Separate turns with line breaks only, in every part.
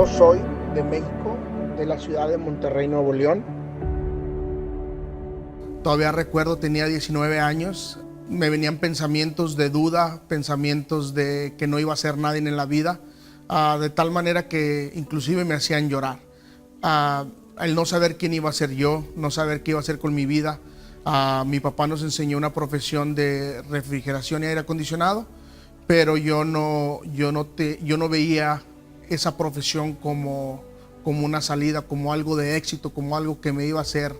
Yo soy de México, de la ciudad de Monterrey, Nuevo León. Todavía recuerdo, tenía 19 años, me venían pensamientos de duda, pensamientos de que no iba a ser nadie en la vida, de tal manera que inclusive me hacían llorar. El no saber quién iba a ser yo, no saber qué iba a hacer con mi vida. Mi papá nos enseñó una profesión de refrigeración y aire acondicionado, pero yo no veía esa profesión como una salida, como algo de éxito, como algo que me iba a hacer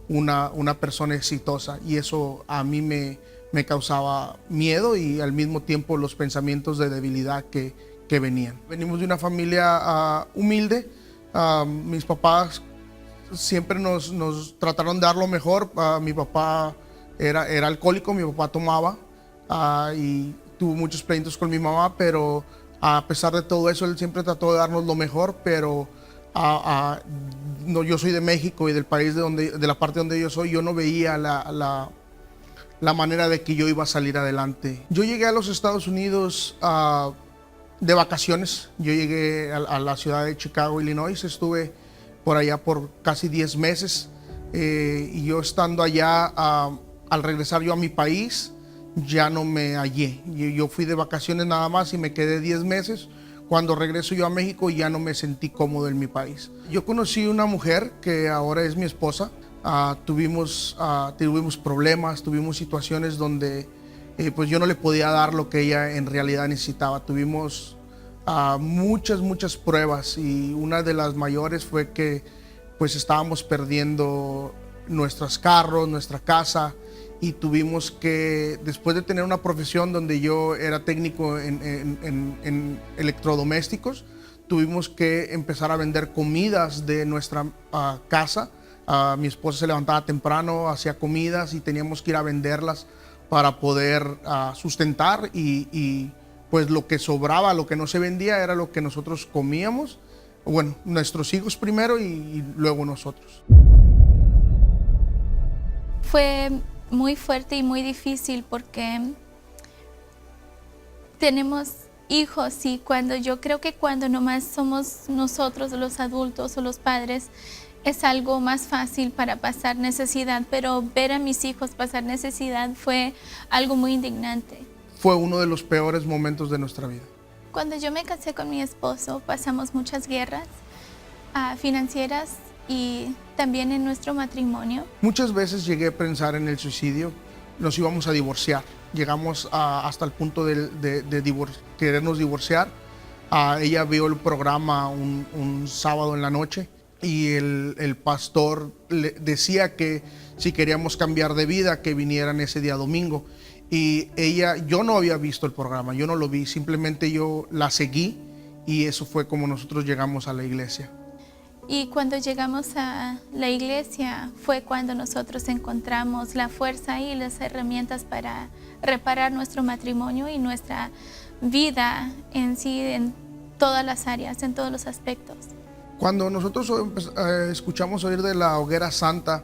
una persona exitosa, y eso a mí me causaba miedo y al mismo tiempo los pensamientos de debilidad que venían. Venimos de una familia humilde. Mis papás siempre nos trataron de dar lo mejor. Mi papá era alcohólico, mi papá tomaba y tuvo muchos pleitos con mi mamá, pero a pesar de todo eso, él siempre trató de darnos lo mejor. Pero no, yo soy de México y del país de la parte donde yo soy, yo no veía la manera de que yo iba a salir adelante. Yo llegué a los Estados Unidos de vacaciones. Yo llegué a la ciudad de Chicago, Illinois. Estuve por allá por casi 10 meses. Y yo estando allá, al regresar yo a mi país, ya no me hallé. Yo fui de vacaciones nada más y me quedé 10 meses. Cuando regreso yo a México ya no me sentí cómodo en mi país. Yo conocí una mujer que ahora es mi esposa. Tuvimos problemas, tuvimos situaciones donde pues yo no le podía dar lo que ella en realidad necesitaba. Tuvimos muchas pruebas, y una de las mayores fue que pues estábamos perdiendo nuestros carros, nuestra casa, y tuvimos que, después de tener una profesión donde yo era técnico en electrodomésticos, tuvimos que empezar a vender comidas de nuestra casa. Mi esposa se levantaba temprano, hacía comidas y teníamos que ir a venderlas para poder sustentar, y pues lo que sobraba, lo que no se vendía, era lo que nosotros comíamos. Bueno, nuestros hijos primero y luego nosotros.
Fue muy fuerte y muy difícil porque tenemos hijos, y yo creo que cuando nomás somos nosotros los adultos o los padres, es algo más fácil para pasar necesidad, pero ver a mis hijos pasar necesidad fue algo muy indignante.
Fue uno de los peores momentos de nuestra vida.
Cuando yo me casé con mi esposo, pasamos muchas guerras financieras y también en nuestro matrimonio.
Muchas veces llegué a pensar en el suicidio. Nos íbamos a divorciar. Llegamos hasta el punto de querernos divorciar. Ella vio el programa un sábado en la noche, y el pastor le decía que si queríamos cambiar de vida, que vinieran ese día domingo. Y yo no había visto el programa, yo no lo vi, simplemente yo la seguí, y eso fue como nosotros llegamos a la iglesia.
Y cuando llegamos a la iglesia fue cuando nosotros encontramos la fuerza y las herramientas para reparar nuestro matrimonio y nuestra vida en sí, en todas las áreas, en todos los aspectos.
Cuando nosotros escuchamos oír de la hoguera santa,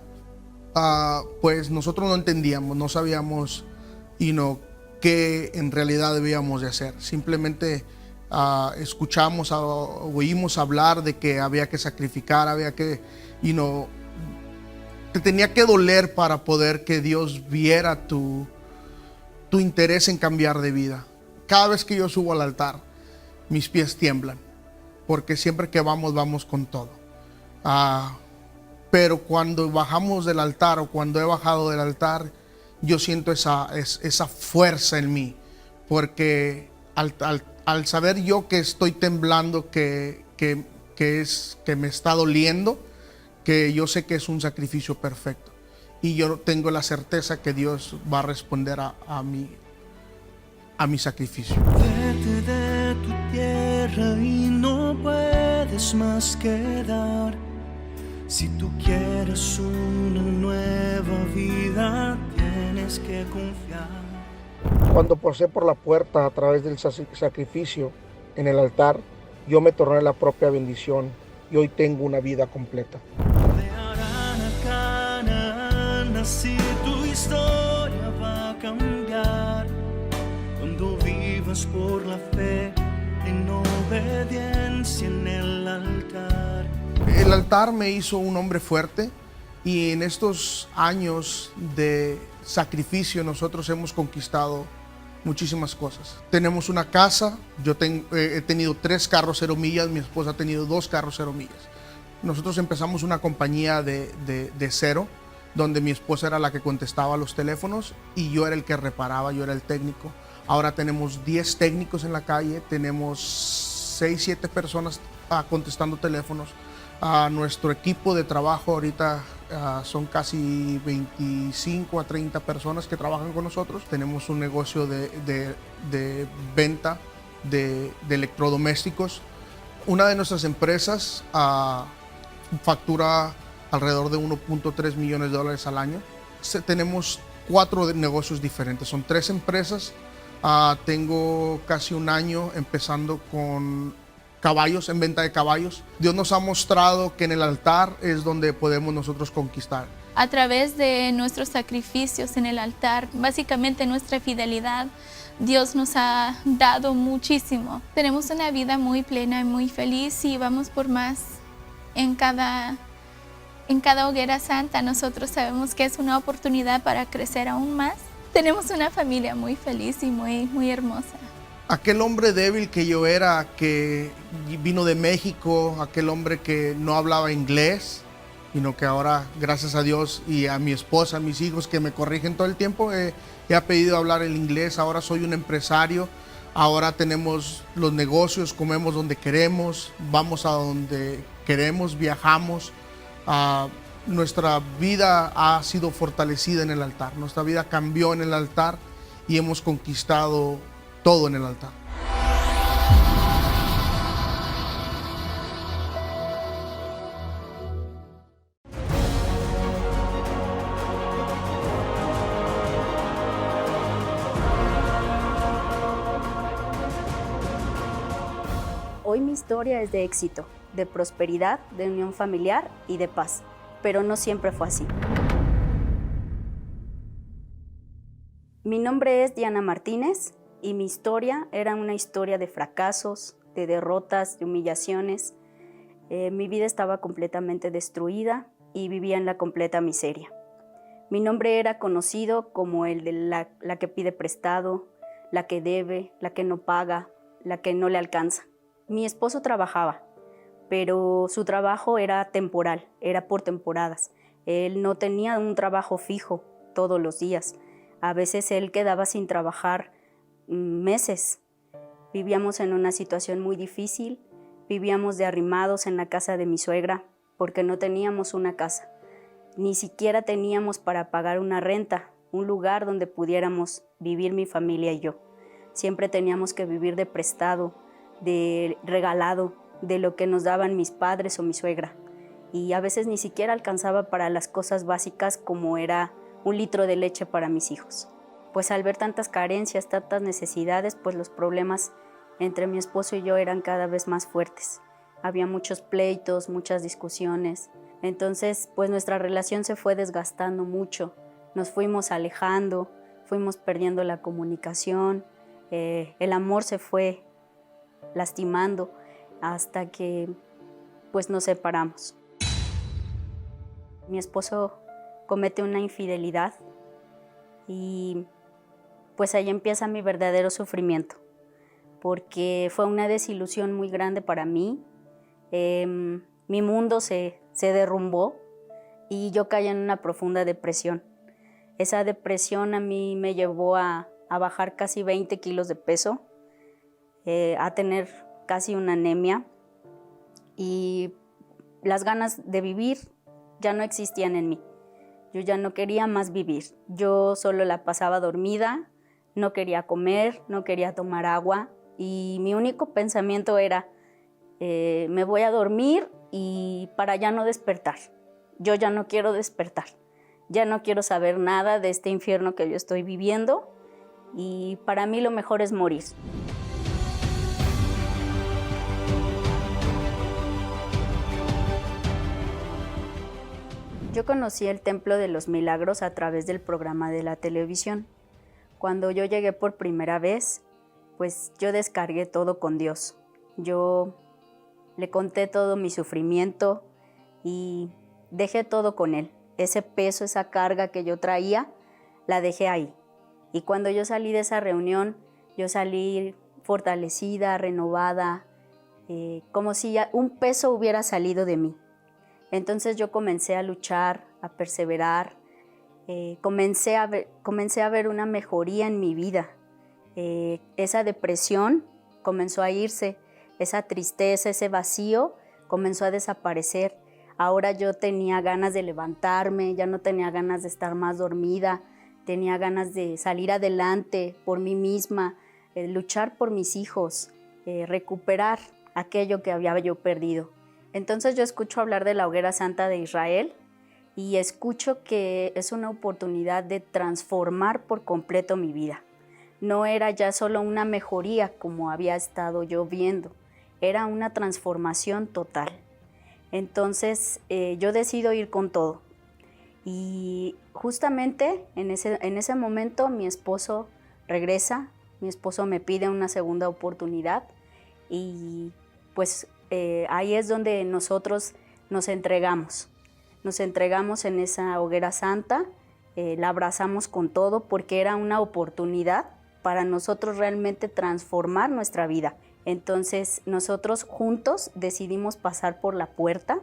pues nosotros no entendíamos, no sabíamos qué en realidad debíamos de hacer. Simplemente oímos hablar de que había que sacrificar, te tenía que doler para poder que Dios viera tu interés en cambiar de vida. Cada vez que yo subo al altar, mis pies tiemblan, porque siempre que vamos con todo. Pero cuando bajamos del altar, o cuando he bajado del altar, yo siento esa fuerza en mí, porque al saber yo que estoy temblando, que me está doliendo, que yo sé que es un sacrificio perfecto, y yo tengo la certeza que Dios va a responder a mi sacrificio.
Vete de tu tierra y no puedes más quedar. Si tú quieres una nueva vida, tienes que confiar.
Cuando pasé por la puerta a través del sacrificio en el altar, yo me torné la propia bendición, y hoy tengo una vida completa.
De Harán a Canaán, así tu historia va a cambiar. Cuando vivas por la fe en obediencia en el altar.
El altar me hizo un hombre fuerte y en estos años de sacrificio nosotros hemos conquistado muchísimas cosas. Tenemos una casa, he tenido 3 carros 0 millas, mi esposa ha tenido 2 carros 0 millas. Nosotros empezamos una compañía de cero, donde mi esposa era la que contestaba los teléfonos y yo era el que reparaba, yo era el técnico. Ahora tenemos 10 técnicos en la calle, tenemos 6, 7 personas contestando teléfonos. Nuestro equipo de trabajo ahorita son casi 25 a 30 personas que trabajan con nosotros. Tenemos un negocio de venta de electrodomésticos. Una de nuestras empresas factura alrededor de 1.3 millones de dólares al año. Tenemos 4 negocios diferentes, son 3 empresas. Tengo casi un año empezando con caballos, en venta de caballos. Dios nos ha mostrado que en el altar es donde podemos nosotros conquistar.
A través de nuestros sacrificios en el altar, básicamente nuestra fidelidad, Dios nos ha dado muchísimo. Tenemos una vida muy plena y muy feliz y vamos por más. En cada hoguera santa nosotros sabemos que es una oportunidad para crecer aún más. Tenemos una familia muy feliz y muy hermosa.
Aquel hombre débil que yo era, que vino de México, aquel hombre que no hablaba inglés, sino que ahora, gracias a Dios y a mi esposa, a mis hijos que me corrigen todo el tiempo, he aprendido a hablar el inglés. Ahora soy un empresario, ahora tenemos los negocios, comemos donde queremos, vamos a donde queremos, viajamos. Nuestra vida ha sido fortalecida en el altar, nuestra vida cambió en el altar y hemos conquistado todo en el altar.
Hoy mi historia es de éxito, de prosperidad, de unión familiar y de paz, pero no siempre fue así. Mi nombre es Diana Martínez y mi historia era una historia de fracasos, de derrotas, de humillaciones. Mi vida estaba completamente destruida y vivía en la completa miseria. Mi nombre era conocido como el de la que pide prestado, la que debe, la que no paga, la que no le alcanza. Mi esposo trabajaba, pero su trabajo era temporal, era por temporadas. Él no tenía un trabajo fijo todos los días. A veces él quedaba sin trabajar meses. Vivíamos en una situación muy difícil, vivíamos de arrimados en la casa de mi suegra porque no teníamos una casa. Ni siquiera teníamos para pagar una renta, un lugar donde pudiéramos vivir mi familia y yo. Siempre teníamos que vivir de prestado, de regalado, de lo que nos daban mis padres o mi suegra. Y a veces ni siquiera alcanzaba para las cosas básicas como era 1 litro de leche para mis hijos. Pues al ver tantas carencias, tantas necesidades, pues los problemas entre mi esposo y yo eran cada vez más fuertes. Había muchos pleitos, muchas discusiones. Entonces, pues nuestra relación se fue desgastando mucho. Nos fuimos alejando, fuimos perdiendo la comunicación, el amor se fue lastimando hasta que pues nos separamos. Mi esposo comete una infidelidad y pues ahí empieza mi verdadero sufrimiento, porque fue una desilusión muy grande para mí. Mi mundo se derrumbó y yo caí en una profunda depresión. Esa depresión a mí me llevó a bajar casi 20 kilos de peso, a tener casi una anemia, y las ganas de vivir ya no existían en mí. Yo ya no quería más vivir. Yo solo la pasaba dormida, no quería comer, no quería tomar agua y mi único pensamiento era me voy a dormir y para ya no despertar. Yo ya no quiero despertar. Ya no quiero saber nada de este infierno que yo estoy viviendo y para mí lo mejor es morir. Yo conocí el Templo de los Milagros a través del programa de la televisión. Cuando yo llegué por primera vez, pues yo descargué todo con Dios. Yo le conté todo mi sufrimiento y dejé todo con él. Ese peso, esa carga que yo traía, la dejé ahí. Y cuando yo salí de esa reunión, yo salí fortalecida, renovada, como si ya un peso hubiera salido de mí. Entonces yo comencé a luchar, a perseverar, comencé a ver una mejoría en mi vida. Esa depresión comenzó a irse, esa tristeza, ese vacío comenzó a desaparecer. Ahora yo tenía ganas de levantarme, ya no tenía ganas de estar más dormida, tenía ganas de salir adelante por mí misma, luchar por mis hijos, recuperar aquello que había yo perdido. Entonces yo escucho hablar de la Hoguera Santa de Israel y escucho que es una oportunidad de transformar por completo mi vida. No era ya solo una mejoría como había estado yo viendo, era una transformación total. Entonces yo decido ir con todo. Y justamente en ese momento mi esposo regresa, mi esposo me pide una segunda oportunidad y pues ahí es donde nosotros nos entregamos en esa Hoguera Santa, la abrazamos con todo porque era una oportunidad para nosotros realmente transformar nuestra vida. Entonces nosotros juntos decidimos pasar por la puerta,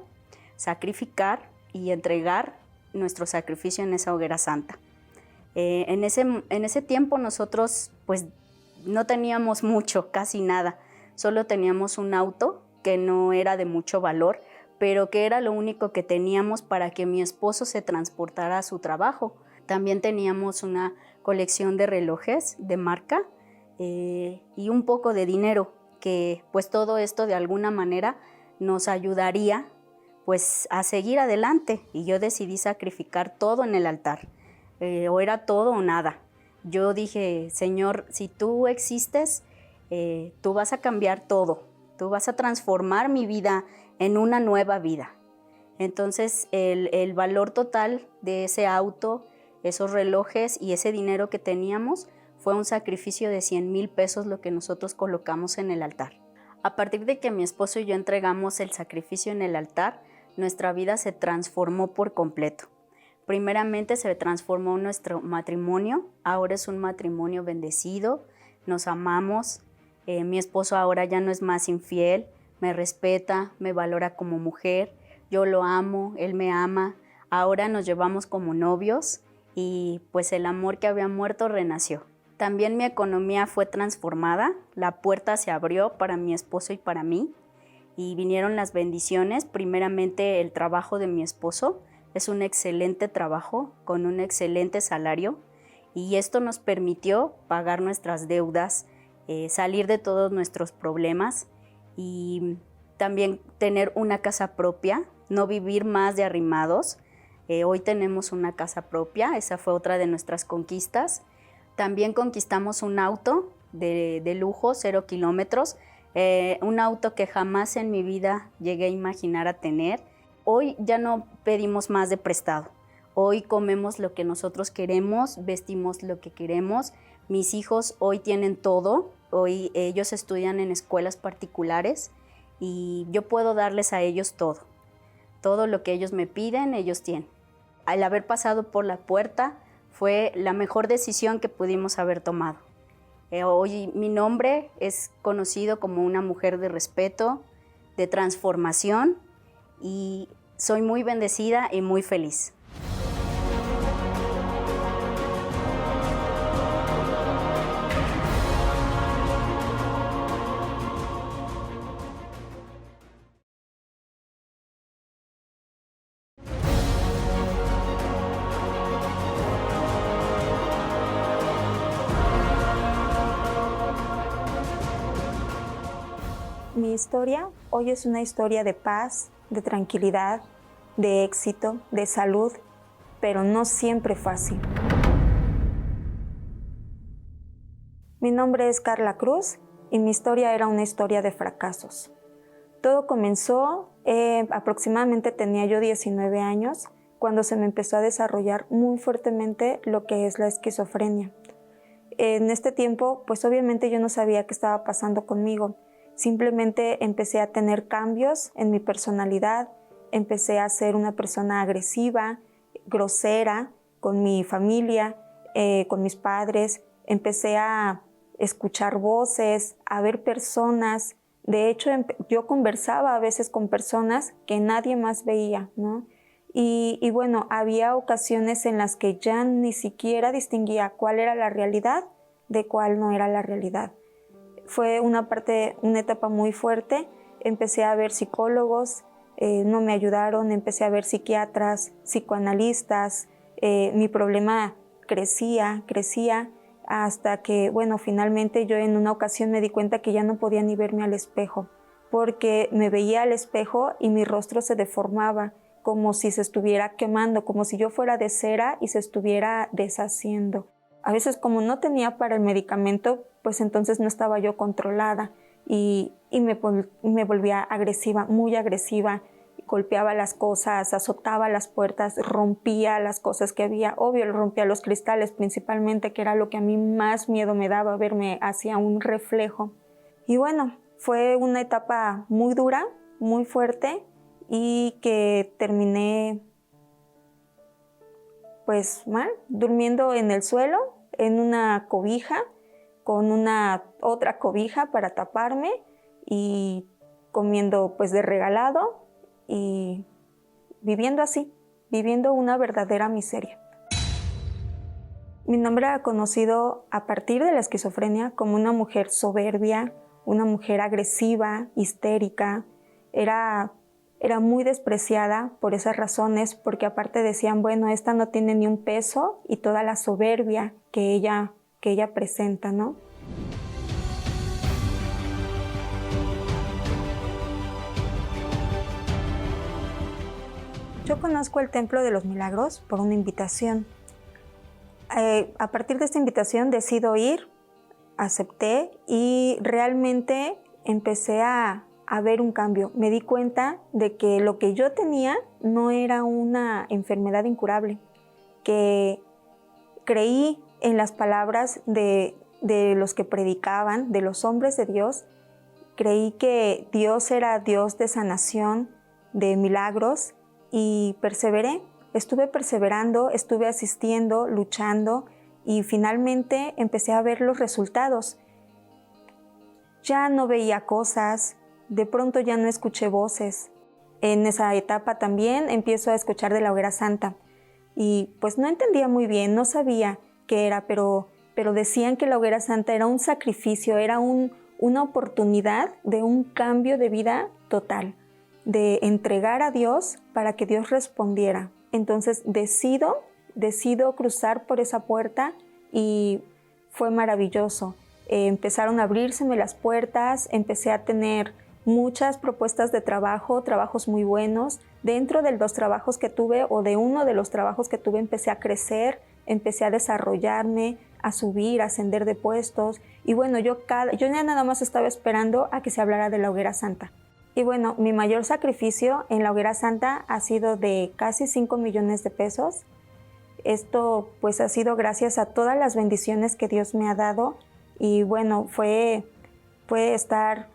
sacrificar y entregar nuestro sacrificio en esa Hoguera Santa. En ese tiempo nosotros pues no teníamos mucho, casi nada, solo teníamos un auto que no era de mucho valor, pero que era lo único que teníamos para que mi esposo se transportara a su trabajo. También teníamos una colección de relojes de marca y un poco de dinero, que pues todo esto de alguna manera nos ayudaría pues a seguir adelante. Y yo decidí sacrificar todo en el altar, o era todo o nada. Yo dije, Señor, si tú existes, tú vas a cambiar todo, tú vas a transformar mi vida en una nueva vida. Entonces el valor total de ese auto, esos relojes y ese dinero que teníamos fue un sacrificio de 100,000 pesos lo que nosotros colocamos en el altar. A partir de que mi esposo y yo entregamos el sacrificio en el altar, nuestra vida se transformó por completo. Primeramente se transformó nuestro matrimonio, ahora es un matrimonio bendecido, nos amamos, mi esposo ahora ya no es más infiel, me respeta, me valora como mujer, yo lo amo, él me ama, ahora nos llevamos como novios y pues el amor que había muerto renació. También mi economía fue transformada, la puerta se abrió para mi esposo y para mí y vinieron las bendiciones. Primeramente el trabajo de mi esposo es un excelente trabajo con un excelente salario y esto nos permitió pagar nuestras deudas, salir de todos nuestros problemas y también tener una casa propia, no vivir más de arrimados. Hoy tenemos una casa propia, esa fue otra de nuestras conquistas. También conquistamos un auto de lujo, 0 kilómetros, un auto que jamás en mi vida llegué a imaginar a tener. Hoy ya no pedimos más de prestado. Hoy comemos lo que nosotros queremos, vestimos lo que queremos. Mis hijos hoy tienen todo. Hoy ellos estudian en escuelas particulares y yo puedo darles a ellos todo. Todo lo que ellos me piden, ellos tienen. Al haber pasado por la puerta, fue la mejor decisión que pudimos haber tomado. Hoy mi nombre es conocido como una mujer de respeto, de transformación y soy muy bendecida y muy feliz.
Mi historia hoy es una historia de paz, de tranquilidad, de éxito, de salud, pero no siempre fácil. Mi nombre es Carla Cruz y mi historia era una historia de fracasos. Todo comenzó, aproximadamente tenía yo 19 años, cuando se me empezó a desarrollar muy fuertemente lo que es la esquizofrenia. En este tiempo, pues obviamente yo no sabía qué estaba pasando conmigo. Simplemente empecé a tener cambios en mi personalidad, empecé a ser una persona agresiva, grosera con mi familia, con mis padres. Empecé a escuchar voces, a ver personas. De hecho, yo conversaba a veces con personas que nadie más veía, ¿no? Y bueno, había ocasiones en las que ya ni siquiera distinguía cuál era la realidad de cuál no era la realidad. Fue una etapa muy fuerte. Empecé a ver psicólogos, no me ayudaron. Empecé a ver psiquiatras, psicoanalistas. Mi problema crecía, hasta que, bueno, finalmente yo en una ocasión me di cuenta que ya no podía ni verme al espejo, porque me veía al espejo y mi rostro se deformaba, como si se estuviera quemando, como si yo fuera de cera y se estuviera deshaciendo. A veces, como no tenía para el medicamento, pues entonces no estaba yo controlada y me volvía agresiva, muy agresiva. Golpeaba las cosas, azotaba las puertas, rompía las cosas que había. Obvio, rompía los cristales principalmente, que era lo que a mí más miedo me daba, verme hacia un reflejo. Y bueno, fue una etapa muy dura, muy fuerte, y que terminé pues mal, durmiendo en el suelo, en una cobija, con una otra cobija para taparme y comiendo pues de regalado y viviendo así, viviendo una verdadera miseria. Mi nombre era conocido a partir de la esquizofrenia como una mujer soberbia, una mujer agresiva, histérica. Era muy despreciada por esas razones, porque aparte decían, bueno, esta no tiene ni un peso, y toda la soberbia que ella presenta, ¿no? Yo conozco el Templo de los Milagros por una invitación. A partir de esta invitación decido ir, acepté y realmente empecé a ver un cambio. Me di cuenta de que lo que yo tenía no era una enfermedad incurable, que creí en las palabras de los que predicaban, de los hombres de Dios. Creí que Dios era Dios de sanación, de milagros, y perseveré. Estuve perseverando, estuve asistiendo, luchando, y finalmente empecé a ver los resultados. Ya no veía cosas, de pronto ya no escuché voces. En esa etapa también empiezo a escuchar de la hoguera santa, y pues no entendía muy bien, no sabía qué era, pero decían que la hoguera santa era un sacrificio, era una oportunidad de un cambio de vida total, de entregar a Dios para que Dios respondiera. Entonces decido cruzar por esa puerta, y fue maravilloso. Empezaron a abrírseme las puertas, empecé a tener muchas propuestas de trabajo, trabajos muy buenos. Dentro de los trabajos que tuve, o de uno de los trabajos que tuve, empecé a crecer, empecé a desarrollarme, a subir, a ascender de puestos. Y bueno, yo ya nada más estaba esperando a que se hablara de la hoguera santa. Y bueno, mi mayor sacrificio en la hoguera santa ha sido de casi 5 millones de pesos. Esto pues ha sido gracias a todas las bendiciones que Dios me ha dado. Y bueno, fue estar,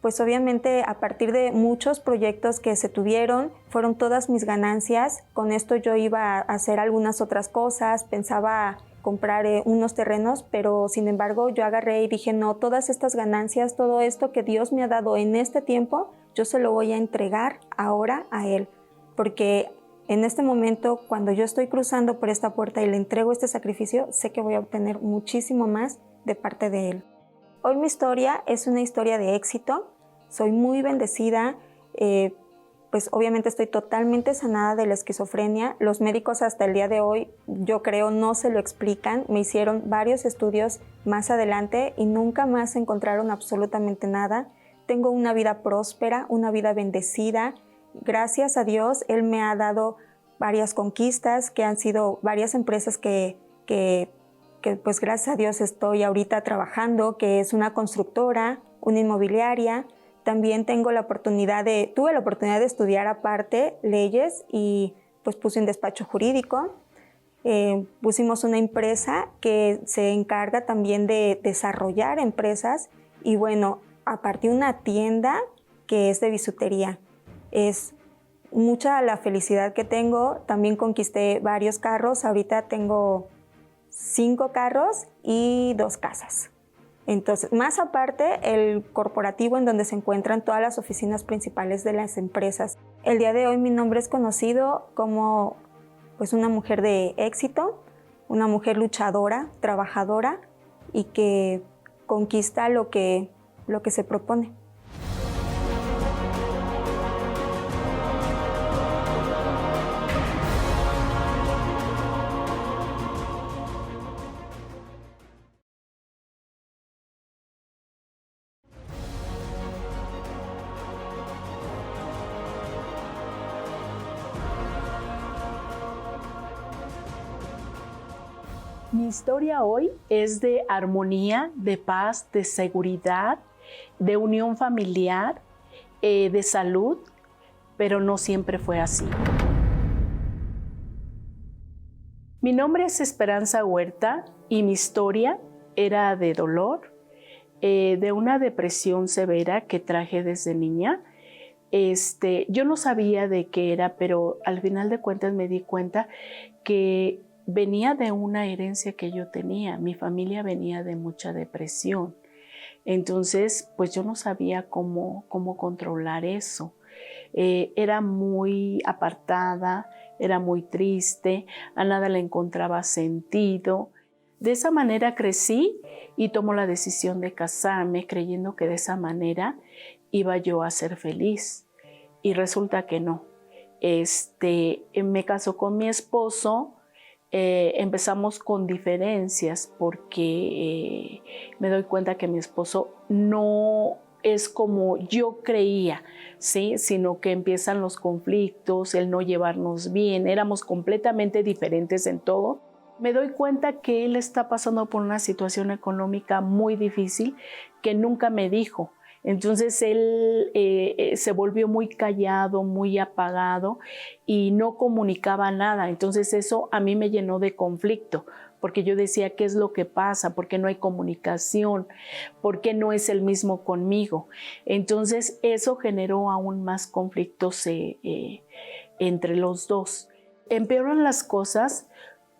pues obviamente a partir de muchos proyectos que se tuvieron, fueron todas mis ganancias. Con esto yo iba a hacer algunas otras cosas, pensaba comprar unos terrenos, pero sin embargo yo agarré y dije, no, todas estas ganancias, todo esto que Dios me ha dado en este tiempo, yo se lo voy a entregar ahora a Él, porque en este momento, cuando yo estoy cruzando por esta puerta y le entrego este sacrificio, sé que voy a obtener muchísimo más de parte de Él. Hoy mi historia es una historia de éxito, soy muy bendecida, pues obviamente estoy totalmente sanada de la esquizofrenia. Los médicos hasta el día de hoy, yo creo, no se lo explican. Me hicieron varios estudios más adelante y nunca más encontraron absolutamente nada. Tengo una vida próspera, una vida bendecida. Gracias a Dios, Él me ha dado varias conquistas, que han sido varias empresas que pues gracias a Dios estoy ahorita trabajando, que es una constructora, una inmobiliaria. También tuve la oportunidad de estudiar aparte leyes, y pues puse un despacho jurídico. Pusimos una empresa que se encarga también de desarrollar empresas, y bueno, a partir de una tienda que es de bisutería. Es mucha la felicidad que tengo. También conquisté varios carros. Ahorita tengo 5 carros y 2 casas. Entonces, más aparte, el corporativo en donde se encuentran todas las oficinas principales de las empresas. El día de hoy mi nombre es conocido como pues, una mujer de éxito, una mujer luchadora, trabajadora y que conquista lo que se propone.
Mi historia hoy es de armonía, de paz, de seguridad, de unión familiar, de salud, pero no siempre fue así. Mi nombre es Esperanza Huerta y mi historia era de dolor, de una depresión severa que traje desde niña. Yo no sabía de qué era, pero al final de cuentas me di cuenta que venía de una herencia que yo tenía. Mi familia venía de mucha depresión. Entonces, pues yo no sabía cómo controlar eso. Era muy apartada, era muy triste, a nada le encontraba sentido. De esa manera crecí y tomé la decisión de casarme creyendo que de esa manera iba yo a ser feliz. Y resulta que no. Me casó con mi esposo. Empezamos con diferencias porque me doy cuenta que mi esposo no es como yo creía, ¿sí? Sino que empiezan los conflictos, el no llevarnos bien, éramos completamente diferentes en todo. Me doy cuenta que él está pasando por una situación económica muy difícil que nunca me dijo. Entonces él se volvió muy callado, muy apagado y no comunicaba nada. Entonces eso a mí me llenó de conflicto, porque yo decía, ¿qué es lo que pasa? ¿Por qué no hay comunicación? ¿Por qué no es el mismo conmigo? Entonces eso generó aún más conflictos entre los dos. Empeoran las cosas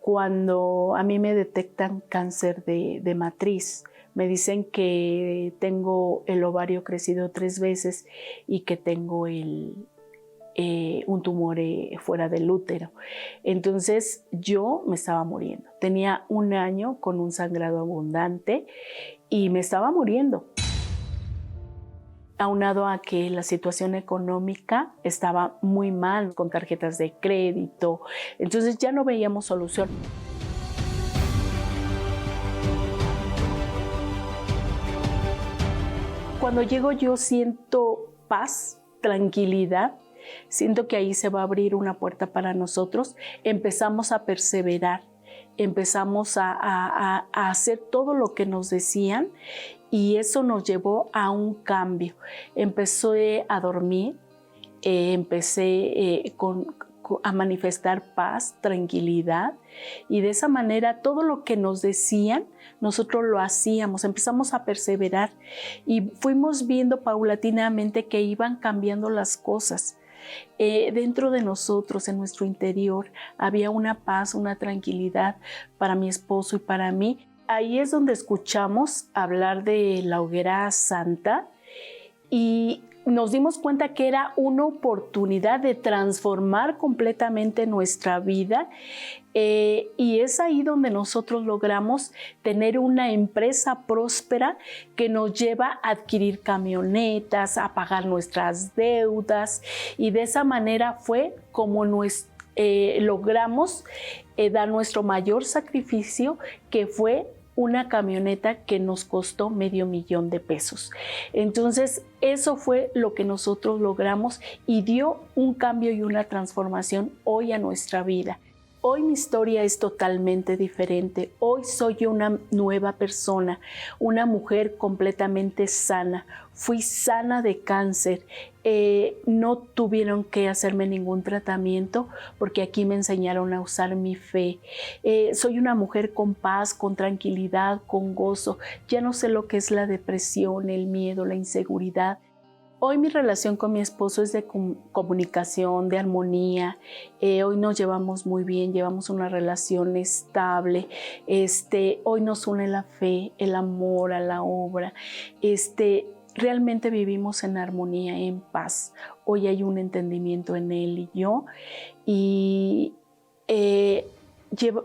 cuando a mí me detectan cáncer de matriz. Me dicen que tengo el ovario crecido 3 veces y que tengo un tumor fuera del útero. Entonces yo me estaba muriendo. Tenía 1 año con un sangrado abundante y me estaba muriendo. Aunado a que la situación económica estaba muy mal, con tarjetas de crédito. Entonces ya no veíamos solución. Cuando llego yo siento paz, tranquilidad, siento que ahí se va a abrir una puerta para nosotros. Empezamos a perseverar, empezamos a hacer todo lo que nos decían y eso nos llevó a un cambio. Empecé a dormir, empecé a manifestar paz, tranquilidad y de esa manera todo lo que nos decían nosotros lo hacíamos, empezamos a perseverar y fuimos viendo paulatinamente que iban cambiando las cosas. Dentro de nosotros, en nuestro interior, había una paz, una tranquilidad para mi esposo y para mí. Ahí es donde escuchamos hablar de la hoguera santa y nos dimos cuenta que era una oportunidad de transformar completamente nuestra vida y es ahí donde nosotros logramos tener una empresa próspera que nos lleva a adquirir camionetas, a pagar nuestras deudas y de esa manera fue como logramos dar nuestro mayor sacrificio, que fue una camioneta que nos costó $500,000 de pesos. Entonces, eso fue lo que nosotros logramos y dio un cambio y una transformación hoy a nuestra vida. Hoy mi historia es totalmente diferente. Hoy soy una nueva persona, una mujer completamente sana. Fui sana de cáncer. No tuvieron que hacerme ningún tratamiento porque aquí me enseñaron a usar mi fe. Soy una mujer con paz, con tranquilidad, con gozo. Ya no sé lo que es la depresión, el miedo, la inseguridad. Hoy mi relación con mi esposo es de comunicación, de armonía. Hoy nos llevamos muy bien, llevamos una relación estable. Hoy nos une la fe, el amor a la obra. Realmente vivimos en armonía, en paz. Hoy hay un entendimiento en él y yo. Y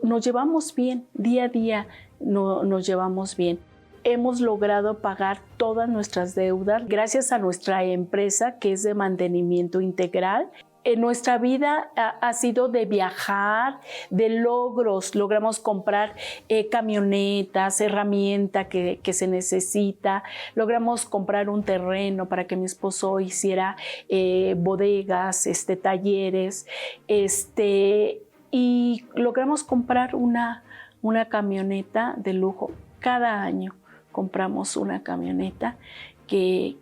nos llevamos bien, día a día nos llevamos bien. Hemos logrado pagar todas nuestras deudas gracias a nuestra empresa que es de mantenimiento integral. En nuestra vida ha sido de viajar, de logros. Logramos comprar camionetas, herramienta que se necesita. Logramos comprar un terreno para que mi esposo hiciera bodegas, talleres. Y logramos comprar una camioneta de lujo. Cada año compramos una camioneta que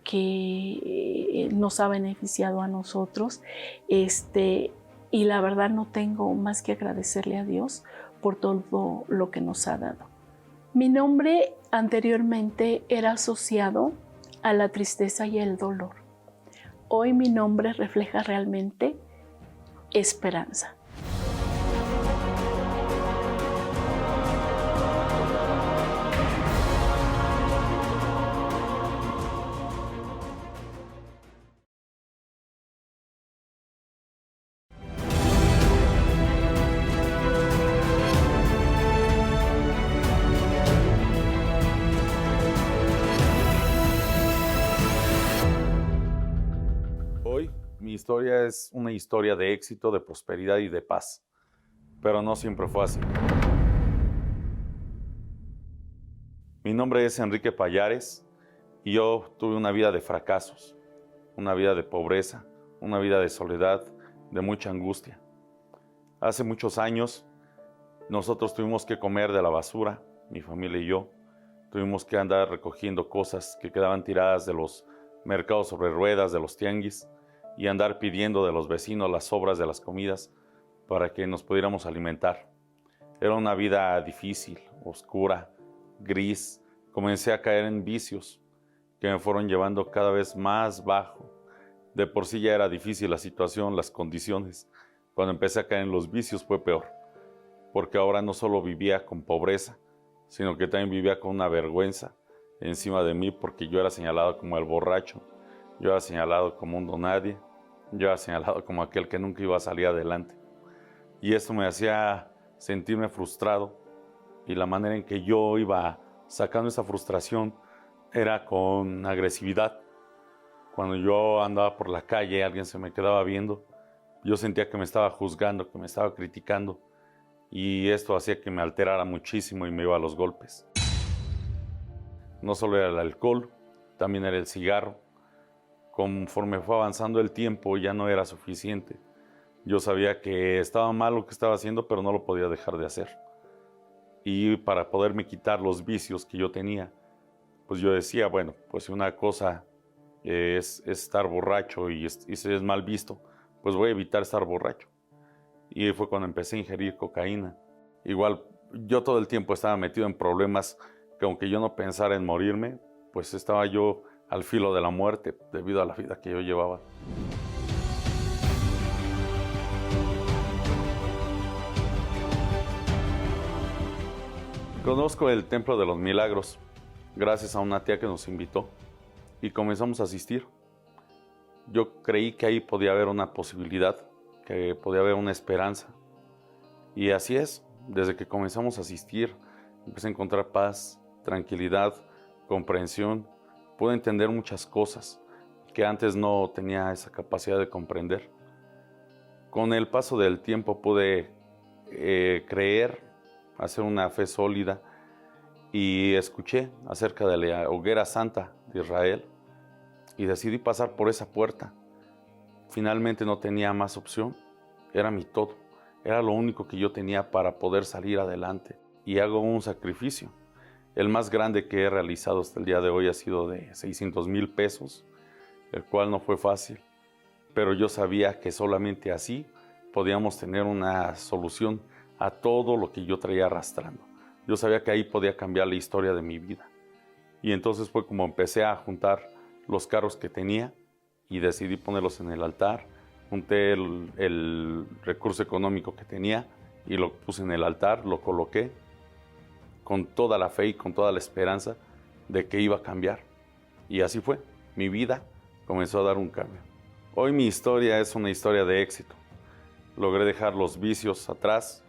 nos ha beneficiado a nosotros. Y la verdad no tengo más que agradecerle a Dios por todo lo que nos ha dado. Mi nombre anteriormente era asociado a la tristeza y el dolor. Hoy mi nombre refleja realmente esperanza.
Mi historia es una historia de éxito, de prosperidad y de paz, pero no siempre fue así. Mi nombre es Enrique Payares y yo tuve una vida de fracasos, una vida de pobreza, una vida de soledad, de mucha angustia. Hace muchos años nosotros tuvimos que comer de la basura, mi familia y yo. Tuvimos que andar recogiendo cosas que quedaban tiradas de los mercados sobre ruedas, de los tianguis, y andar pidiendo de los vecinos las sobras de las comidas para que nos pudiéramos alimentar. Era una vida difícil, oscura, gris. Comencé a caer en vicios que me fueron llevando cada vez más bajo. De por sí ya era difícil la situación, las condiciones. Cuando empecé a caer en los vicios fue peor, porque ahora no solo vivía con pobreza, sino que también vivía con una vergüenza encima de mí, porque yo era señalado como el borracho, yo era señalado como un donadie, yo era señalado como aquel que nunca iba a salir adelante. Y esto me hacía sentirme frustrado, y la manera en que yo iba sacando esa frustración era con agresividad. Cuando yo andaba por la calle, alguien se me quedaba viendo, yo sentía que me estaba juzgando, que me estaba criticando, y esto hacía que me alterara muchísimo y me iba a los golpes. No solo era el alcohol, también era el cigarro. Conforme fue avanzando el tiempo ya no era suficiente. Yo sabía que estaba mal lo que estaba haciendo, pero no lo podía dejar de hacer. Y para poderme quitar los vicios que yo tenía, pues yo decía, bueno, pues si una cosa es estar borracho y si es mal visto, pues voy a evitar estar borracho. Y fue cuando empecé a ingerir cocaína. Igual yo todo el tiempo estaba metido en problemas que aunque yo no pensara en morirme, pues estaba yo al filo de la muerte debido a la vida que yo llevaba. Conozco el Templo de los Milagros gracias a una tía que nos invitó y comenzamos a asistir. Yo creí que ahí podía haber una posibilidad, que podía haber una esperanza. Y así es, desde que comenzamos a asistir, empecé a encontrar paz, tranquilidad, comprensión. Pude entender muchas cosas que antes no tenía esa capacidad de comprender. Con el paso del tiempo pude creer, hacer una fe sólida, y escuché acerca de la hoguera santa de Israel y decidí pasar por esa puerta. Finalmente no tenía más opción, era mi todo, Era lo único que yo tenía para poder salir adelante y hago un sacrificio. El más grande que he realizado hasta el día de hoy ha sido de 600,000 pesos, el cual no fue fácil, pero yo sabía que solamente así podíamos tener una solución a todo lo que yo traía arrastrando. Yo sabía que ahí podía cambiar la historia de mi vida. Y entonces fue como empecé a juntar los carros que tenía y decidí ponerlos en el altar. Junté el recurso económico que tenía y lo puse en el altar, lo coloqué con toda la fe y con toda la esperanza de que iba a cambiar. Y así fue. Mi vida comenzó a dar un cambio. Hoy mi historia es una historia de éxito. Logré dejar los vicios atrás.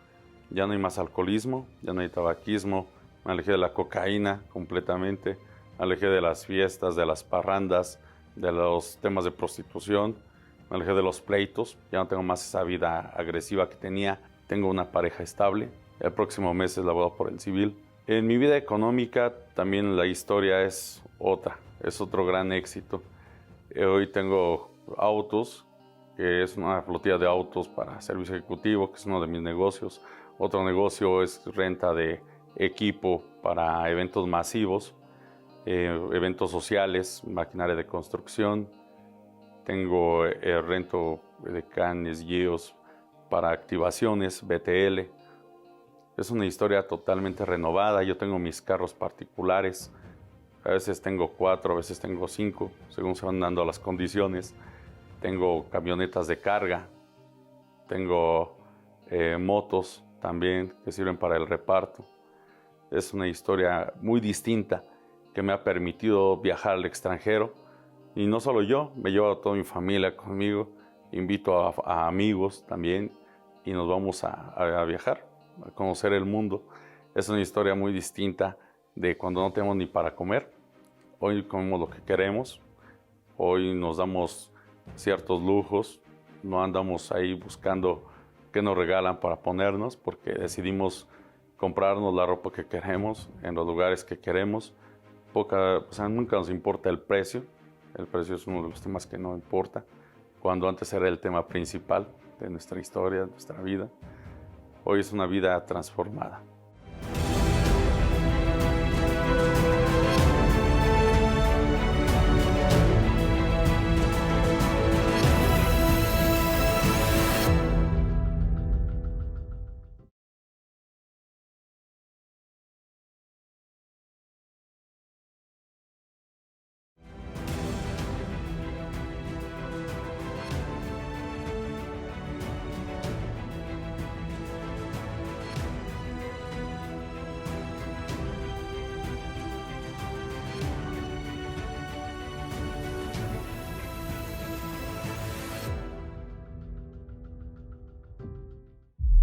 Ya no hay más alcoholismo, ya no hay tabaquismo. Me alejé de la cocaína completamente. Me alejé de las fiestas, de las parrandas, de los temas de prostitución. Me alejé de los pleitos. Ya no tengo más esa vida agresiva que tenía. Tengo una pareja estable. El próximo mes es la boda por el civil. En mi vida económica también la historia es otra. Es otro gran éxito. Hoy tengo autos, que es una flotilla de autos para servicio ejecutivo, que es uno de mis negocios. Otro negocio es renta de equipo para eventos masivos, eventos sociales, maquinaria de construcción. Tengo rento de canes, guíos para activaciones, BTL. Es una historia totalmente renovada. Yo tengo mis carros particulares. A veces tengo 4, a veces tengo 5, según se van dando las condiciones. Tengo camionetas de carga. Tengo motos también que sirven para el reparto. Es una historia muy distinta que me ha permitido viajar al extranjero. Y no solo yo, me llevo a toda mi familia conmigo. Invito a amigos también y nos vamos a viajar, a conocer el mundo. Es una historia muy distinta de cuando no tenemos ni para comer. Hoy comemos lo que queremos. Hoy nos damos ciertos lujos. No andamos ahí buscando qué nos regalan para ponernos, porque decidimos comprarnos la ropa que queremos en los lugares que queremos. Nunca nos importa el precio. El precio es uno de los temas que no importa, cuando antes era el tema principal de nuestra historia, de nuestra vida. Hoy es una vida transformada.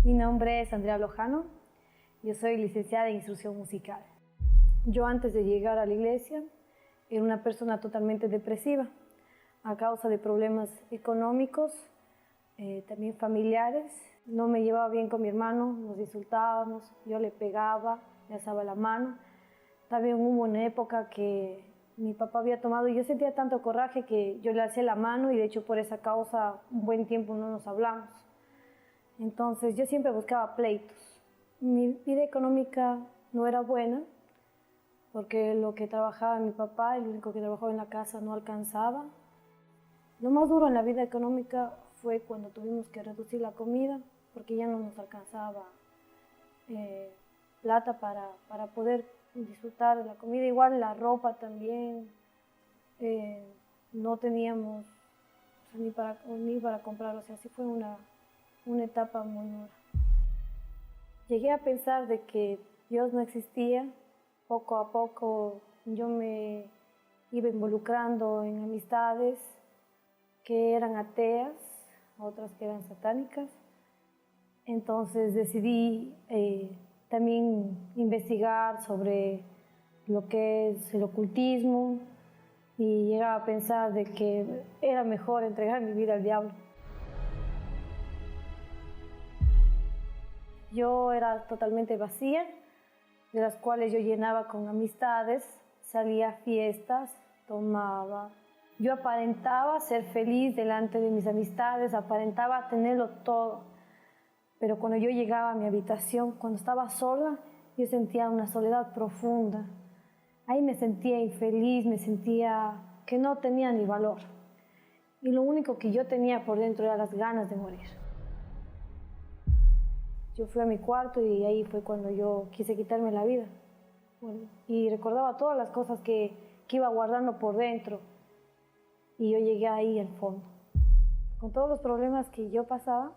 Mi nombre es Andrea Lojano, yo soy licenciada en instrucción musical. Yo antes de llegar a la iglesia era una persona totalmente depresiva a causa de problemas económicos, también familiares. No me llevaba bien con mi hermano, nos insultábamos, yo le pegaba, le alzaba la mano. También hubo una época que mi papá había tomado y yo sentía tanto coraje que yo le alcé la mano y de hecho por esa causa un buen tiempo no nos hablamos. Entonces yo siempre buscaba pleitos. Mi vida económica no era buena porque lo que trabajaba mi papá, el único que trabajaba en la casa, no alcanzaba. Lo más duro en la vida económica fue cuando tuvimos que reducir la comida porque ya no nos alcanzaba plata para poder disfrutar de la comida. Igual la ropa también, no teníamos ni para comprar, o sea, sí fue una etapa muy dura. Llegué a pensar de que Dios no existía. Poco a poco yo me iba involucrando en amistades que eran ateas, otras que eran satánicas. Entonces decidí también investigar sobre lo que es el ocultismo y llegaba a pensar de que era mejor entregar mi vida al diablo. Yo era totalmente vacía, de las cuales yo llenaba con amistades, salía a fiestas, tomaba. Yo aparentaba ser feliz delante de mis amistades, aparentaba tenerlo todo. Pero cuando yo llegaba a mi habitación, cuando estaba sola, yo sentía una soledad profunda. Ahí me sentía infeliz, me sentía que no tenía ni valor. Y lo único que yo tenía por dentro era las ganas de morir. Yo fui a mi cuarto y ahí fue cuando yo quise quitarme la vida. Bueno, y recordaba todas las cosas que iba guardando por dentro. Y yo llegué ahí al fondo. Con todos los problemas que yo pasaba,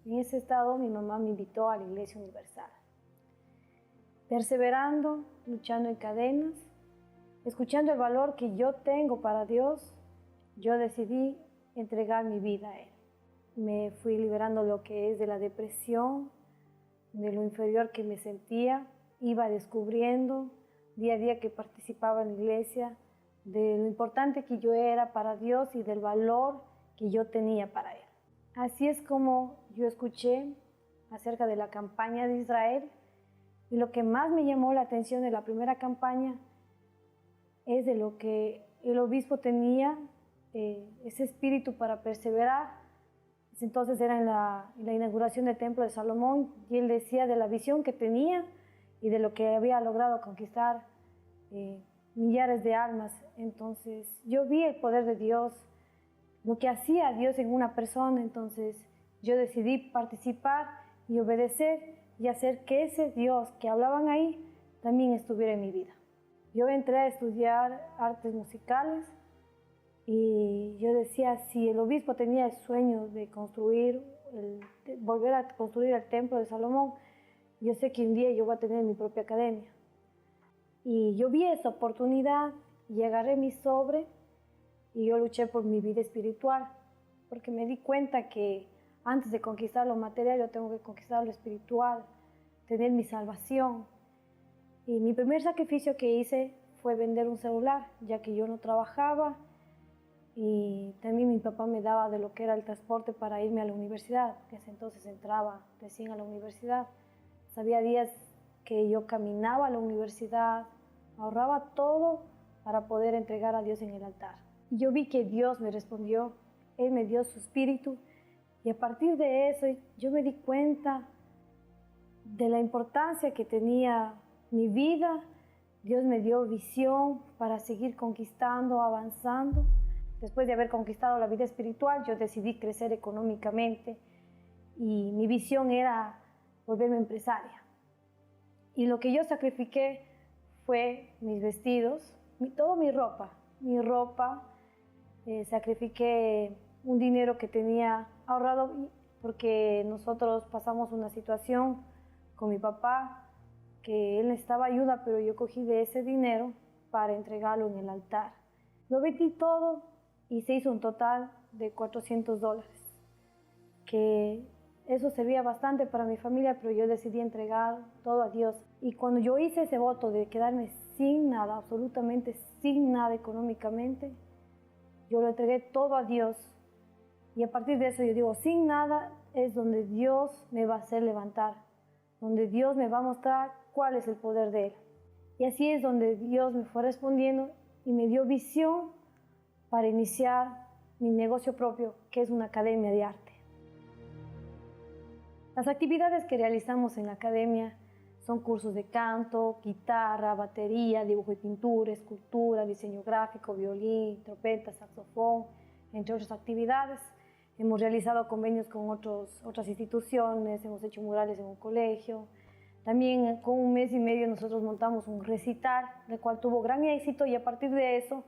en ese estado mi mamá me invitó a la Iglesia Universal. Perseverando, luchando en cadenas, escuchando el valor que yo tengo para Dios, yo decidí entregar mi vida a Él. Me fui liberando lo que es de la depresión, de lo inferior que me sentía, iba descubriendo día a día que participaba en la iglesia, de lo importante que yo era para Dios y del valor que yo tenía para Él. Así es como yo escuché acerca de la campaña de Israel, y lo que más me llamó la atención de la primera campaña es de lo que el obispo tenía, ese espíritu para perseverar. Entonces era en la inauguración del Templo de Salomón, y él decía de la visión que tenía y de lo que había logrado conquistar millares de almas. Entonces yo vi el poder de Dios, lo que hacía Dios en una persona. Entonces yo decidí participar y obedecer y hacer que ese Dios que hablaban ahí también estuviera en mi vida. Yo entré a estudiar artes musicales y yo decía, si el obispo tenía el sueño de volver a construir el Templo de Salomón, yo sé que un día yo voy a tener mi propia academia. Y yo vi esa oportunidad y agarré mi sobre y yo luché por mi vida espiritual, porque me di cuenta que antes de conquistar lo material, yo tengo que conquistar lo espiritual, tener mi salvación. Y mi primer sacrificio que hice fue vender un celular, ya que yo no trabajaba, y también mi papá me daba de lo que era el transporte para irme a la universidad, que ese entonces entraba recién a la universidad. Había días que yo caminaba a la universidad, ahorraba todo para poder entregar a Dios en el altar. Y yo vi que Dios me respondió, Él me dio su espíritu, y a partir de eso yo me di cuenta de la importancia que tenía mi vida. Dios me dio visión para seguir conquistando, avanzando. Después de haber conquistado la vida espiritual, yo decidí crecer económicamente y mi visión era volverme empresaria. Y lo que yo sacrifiqué fue mis vestidos, toda mi ropa. Sacrifiqué un dinero que tenía ahorrado porque nosotros pasamos una situación con mi papá que él necesitaba ayuda, pero yo cogí de ese dinero para entregarlo en el altar. Lo vendí todo y se hizo un total de $400, que eso servía bastante para mi familia, pero yo decidí entregar todo a Dios. Y cuando yo hice ese voto de quedarme sin nada, absolutamente sin nada económicamente, yo lo entregué todo a Dios. Y a partir de eso yo digo, sin nada es donde Dios me va a hacer levantar, donde Dios me va a mostrar cuál es el poder de Él. Y así es donde Dios me fue respondiendo y me dio visión para iniciar mi negocio propio, que es una academia de arte. Las actividades que realizamos en la academia son cursos de canto, guitarra, batería, dibujo y pintura, escultura, diseño gráfico, violín, trompeta, saxofón, entre otras actividades. Hemos realizado convenios con otras instituciones, hemos hecho murales en un colegio. También con 1 mes y medio nosotros montamos un recital, el cual tuvo gran éxito, y a partir de eso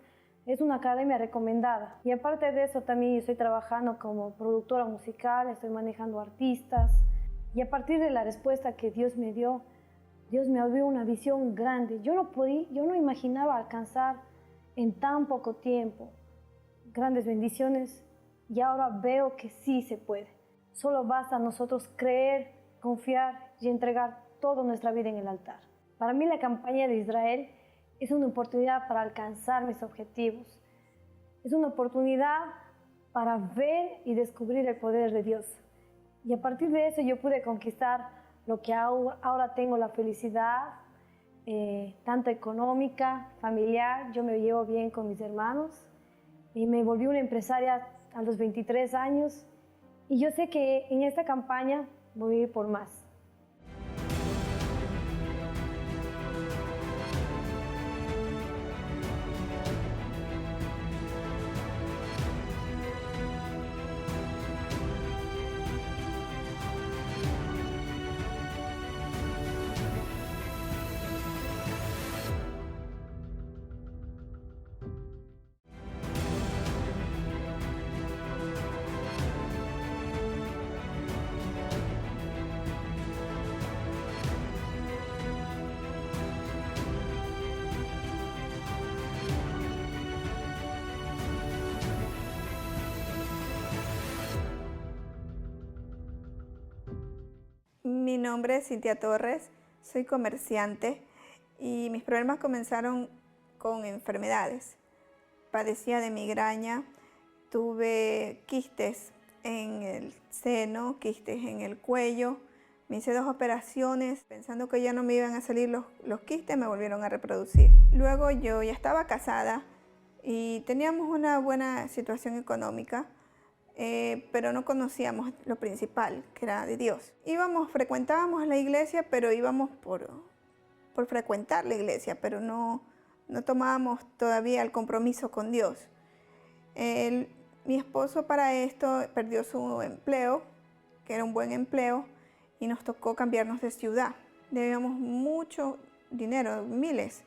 es una academia recomendada. Y aparte de eso también yo estoy trabajando como productora musical, estoy manejando artistas. Y a partir de la respuesta que Dios me dio, Dios me abrió una visión grande. Yo no imaginaba alcanzar en tan poco tiempo grandes bendiciones, y ahora veo que sí se puede. Solo basta a nosotros creer, confiar y entregar toda nuestra vida en el altar. Para mí la campaña de Israel es una oportunidad para alcanzar mis objetivos. Es una oportunidad para ver y descubrir el poder de Dios. Y a partir de eso yo pude conquistar lo que ahora tengo, la felicidad, tanto económica, familiar. Yo me llevo bien con mis hermanos y me volví una empresaria a los 23 años. Y yo sé que en esta campaña voy a ir por más.
Mi nombre es Cintia Torres, soy comerciante y mis problemas comenzaron con enfermedades. Padecía de migraña, tuve quistes en el seno, quistes en el cuello. Me hice 2 operaciones pensando que ya no me iban a salir los quistes, me volvieron a reproducir. Luego yo ya estaba casada y teníamos una buena situación económica. Pero no conocíamos lo principal, que era de Dios. Frecuentábamos la iglesia, pero íbamos por frecuentar la iglesia, pero no tomábamos todavía el compromiso con Dios. Mi esposo para esto perdió su empleo, que era un buen empleo, y nos tocó cambiarnos de ciudad. Debíamos mucho dinero, miles,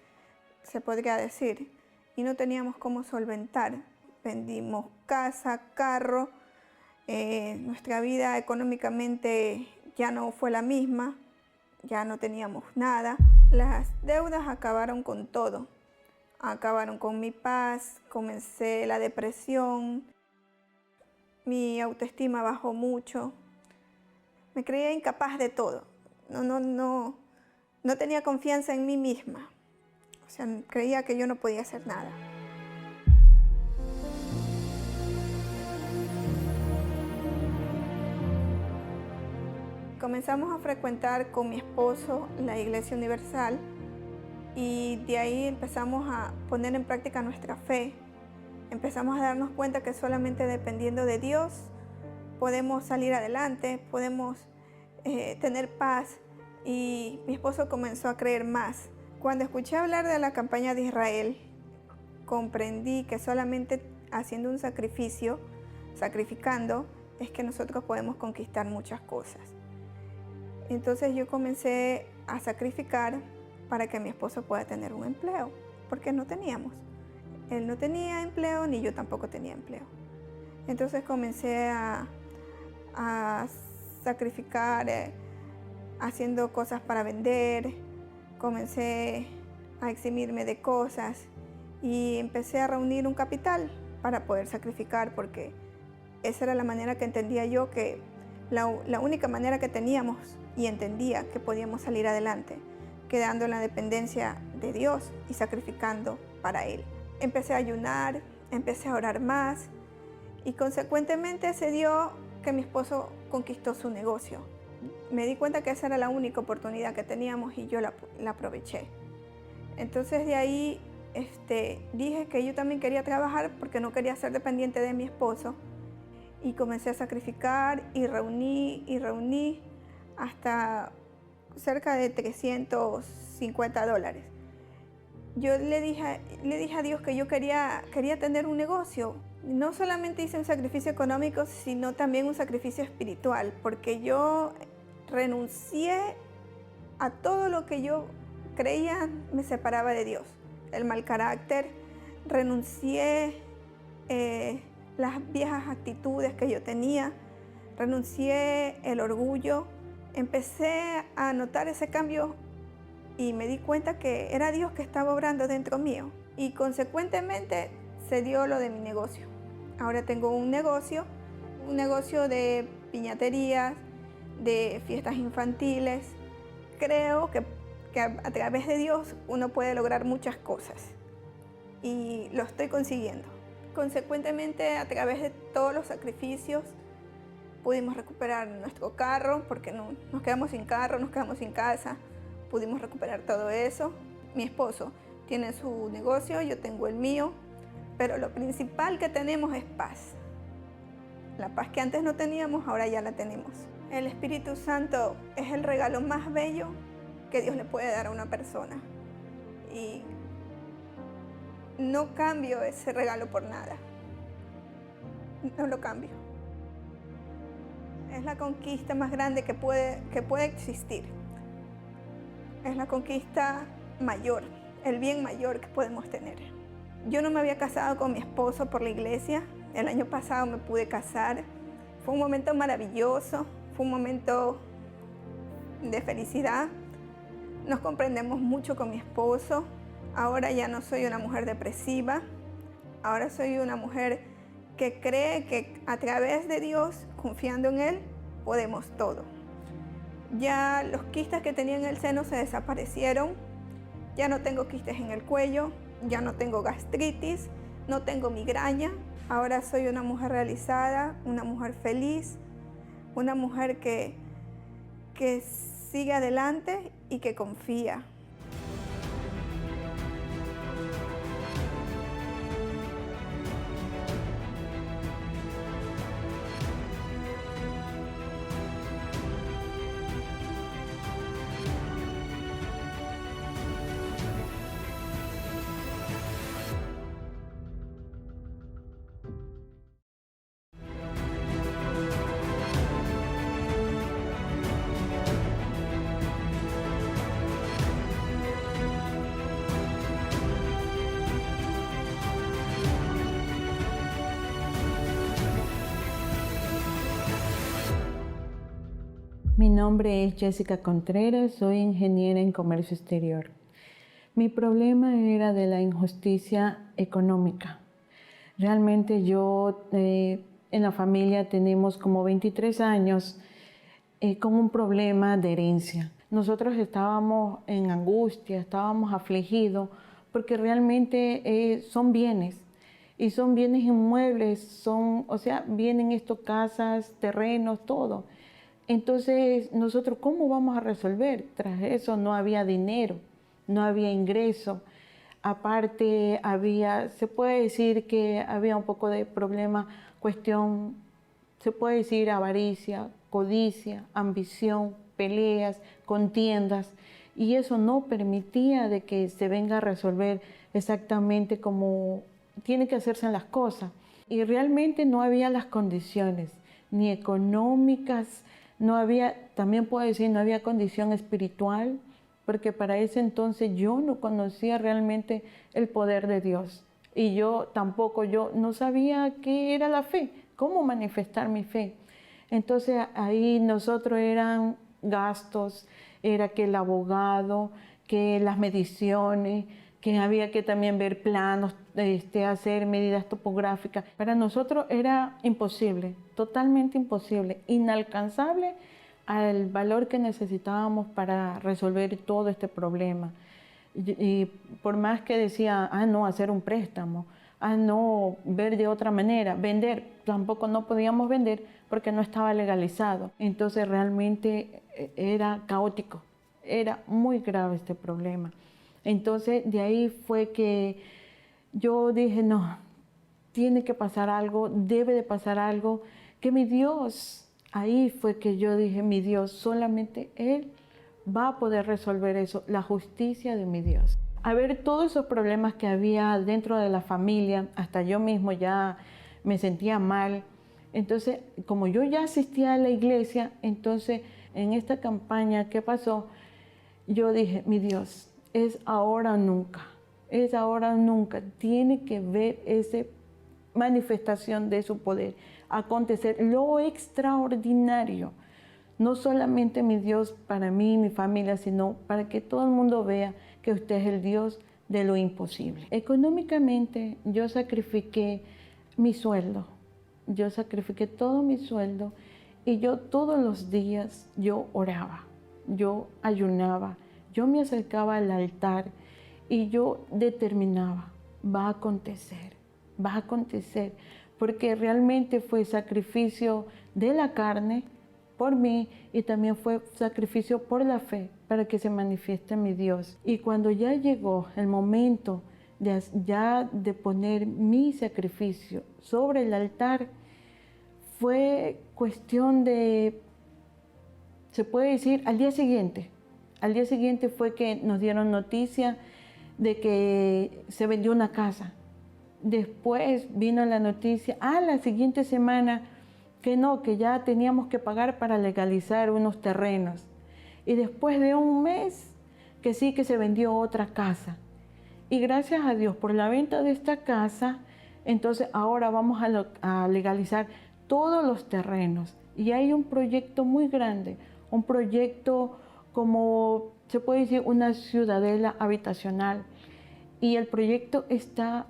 se podría decir, y no teníamos cómo solventar. Vendimos casa, carro. Nuestra vida económicamente ya no fue la misma, ya no teníamos nada. Las deudas acabaron con todo, acabaron con mi paz, comencé la depresión, mi autoestima bajó mucho, me creía incapaz de todo, no tenía confianza en mí misma, o sea, creía que yo no podía hacer nada. Comenzamos a frecuentar con mi esposo la Iglesia Universal y de ahí empezamos a poner en práctica nuestra fe. Empezamos a darnos cuenta que solamente dependiendo de Dios podemos salir adelante, podemos tener paz, y mi esposo comenzó a creer más. Cuando escuché hablar de la campaña de Israel, comprendí que solamente haciendo un sacrificio, sacrificando, es que nosotros podemos conquistar muchas cosas. Entonces yo comencé a sacrificar para que mi esposo pueda tener un empleo, porque no teníamos. Él no tenía empleo, ni yo tampoco tenía empleo. Entonces comencé a sacrificar, haciendo cosas para vender, comencé a eximirme de cosas y empecé a reunir un capital para poder sacrificar, porque esa era la manera que entendía yo, que la única manera que teníamos y entendía que podíamos salir adelante, quedando en la dependencia de Dios y sacrificando para Él. Empecé a ayunar, empecé a orar más y consecuentemente se dio que mi esposo conquistó su negocio. Me di cuenta que esa era la única oportunidad que teníamos y yo la aproveché. Entonces de ahí dije que yo también quería trabajar porque no quería ser dependiente de mi esposo, y comencé a sacrificar y reuní hasta cerca de $350. Yo le dije a Dios que yo quería tener un negocio. No solamente hice un sacrificio económico, sino también un sacrificio espiritual, porque yo renuncié a todo lo que yo creía me separaba de Dios. El mal carácter, renuncié las viejas actitudes que yo tenía, renuncié el orgullo, empecé a notar ese cambio y me di cuenta que era Dios que estaba obrando dentro mío, y consecuentemente se dio lo de mi negocio. Ahora tengo un negocio de piñaterías, de fiestas infantiles. Creo que a través de Dios uno puede lograr muchas cosas y lo estoy consiguiendo. Consecuentemente, a través de todos los sacrificios, pudimos recuperar nuestro carro, porque nos quedamos sin carro, nos quedamos sin casa. Pudimos recuperar todo eso. Mi esposo tiene su negocio, yo tengo el mío, pero lo principal que tenemos es paz. La paz que antes no teníamos, ahora ya la tenemos. El Espíritu Santo es el regalo más bello que Dios le puede dar a una persona. Y no cambio ese regalo por nada. No lo cambio. Es la conquista más grande que puede existir. Es la conquista mayor, el bien mayor que podemos tener. Yo no me había casado con mi esposo por la iglesia. El año pasado me pude casar. Fue un momento maravilloso, fue un momento de felicidad. Nos comprendemos mucho con mi esposo. Ahora ya no soy una mujer depresiva. Ahora soy una mujer que cree que a través de Dios, confiando en Él, podemos todo. Ya los quistes que tenía en el seno se desaparecieron. Ya no tengo quistes en el cuello. Ya no tengo gastritis. No tengo migraña. Ahora soy una mujer realizada, una mujer feliz, una mujer que sigue adelante y que confía.
Mi nombre es Jessica Contreras, soy ingeniera en comercio exterior. Mi problema era de la injusticia económica. Realmente yo en la familia tenemos como 23 años con un problema de herencia. Nosotros estábamos en angustia, estábamos afligidos porque realmente son bienes. Y son bienes inmuebles, vienen estos casas, terrenos, todo. Entonces, nosotros, ¿cómo vamos a resolver? Tras eso no había dinero, no había ingreso. Aparte, se puede decir que había un poco de problema, se puede decir avaricia, codicia, ambición, peleas, contiendas. Y eso no permitía de que se venga a resolver exactamente como tiene que hacerse las cosas. Y realmente no había las condiciones, ni económicas, también puedo decir, no había condición espiritual, porque para ese entonces yo no conocía realmente el poder de Dios. Y yo no sabía qué era la fe, cómo manifestar mi fe. Entonces ahí nosotros eran gastos, era que el abogado, que las mediciones, que había que también ver planos, hacer medidas topográficas. Para nosotros era imposible, totalmente imposible, inalcanzable al valor que necesitábamos para resolver todo este problema. Y por más que decía, no, hacer un préstamo, no, ver de otra manera, vender, tampoco no podíamos vender porque no estaba legalizado. Entonces realmente era caótico, era muy grave este problema. Entonces de ahí fue que yo dije, no, tiene que pasar algo, debe de pasar algo, que mi Dios, ahí fue que yo dije, mi Dios, solamente Él va a poder resolver eso, la justicia de mi Dios. A ver todos esos problemas que había dentro de la familia, hasta yo mismo ya me sentía mal. Entonces, como yo ya asistía a la iglesia, entonces en esta campaña que pasó, yo dije, mi Dios, es ahora o nunca, es ahora o nunca. Tiene que ver esa manifestación de su poder, acontecer lo extraordinario. No solamente mi Dios para mí y mi familia, sino para que todo el mundo vea que usted es el Dios de lo imposible. Económicamente yo sacrifiqué mi sueldo, yo sacrifiqué todo mi sueldo y yo todos los días yo oraba, yo ayunaba, yo me acercaba al altar y yo determinaba, va a acontecer, porque realmente fue sacrificio de la carne por mí y también fue sacrificio por la fe para que se manifieste mi Dios. Y cuando ya llegó el momento de poner mi sacrificio sobre el altar, fue cuestión de se puede decir, al día siguiente. Al día siguiente fue que nos dieron noticia de que se vendió una casa. Después vino la noticia, la siguiente semana, que no, que ya teníamos que pagar para legalizar unos terrenos. Y después de un mes, que sí, que se vendió otra casa. Y gracias a Dios por la venta de esta casa, entonces ahora vamos a legalizar todos los terrenos. Y hay un proyecto muy grande, un proyecto como se puede decir una ciudadela habitacional. Y el proyecto está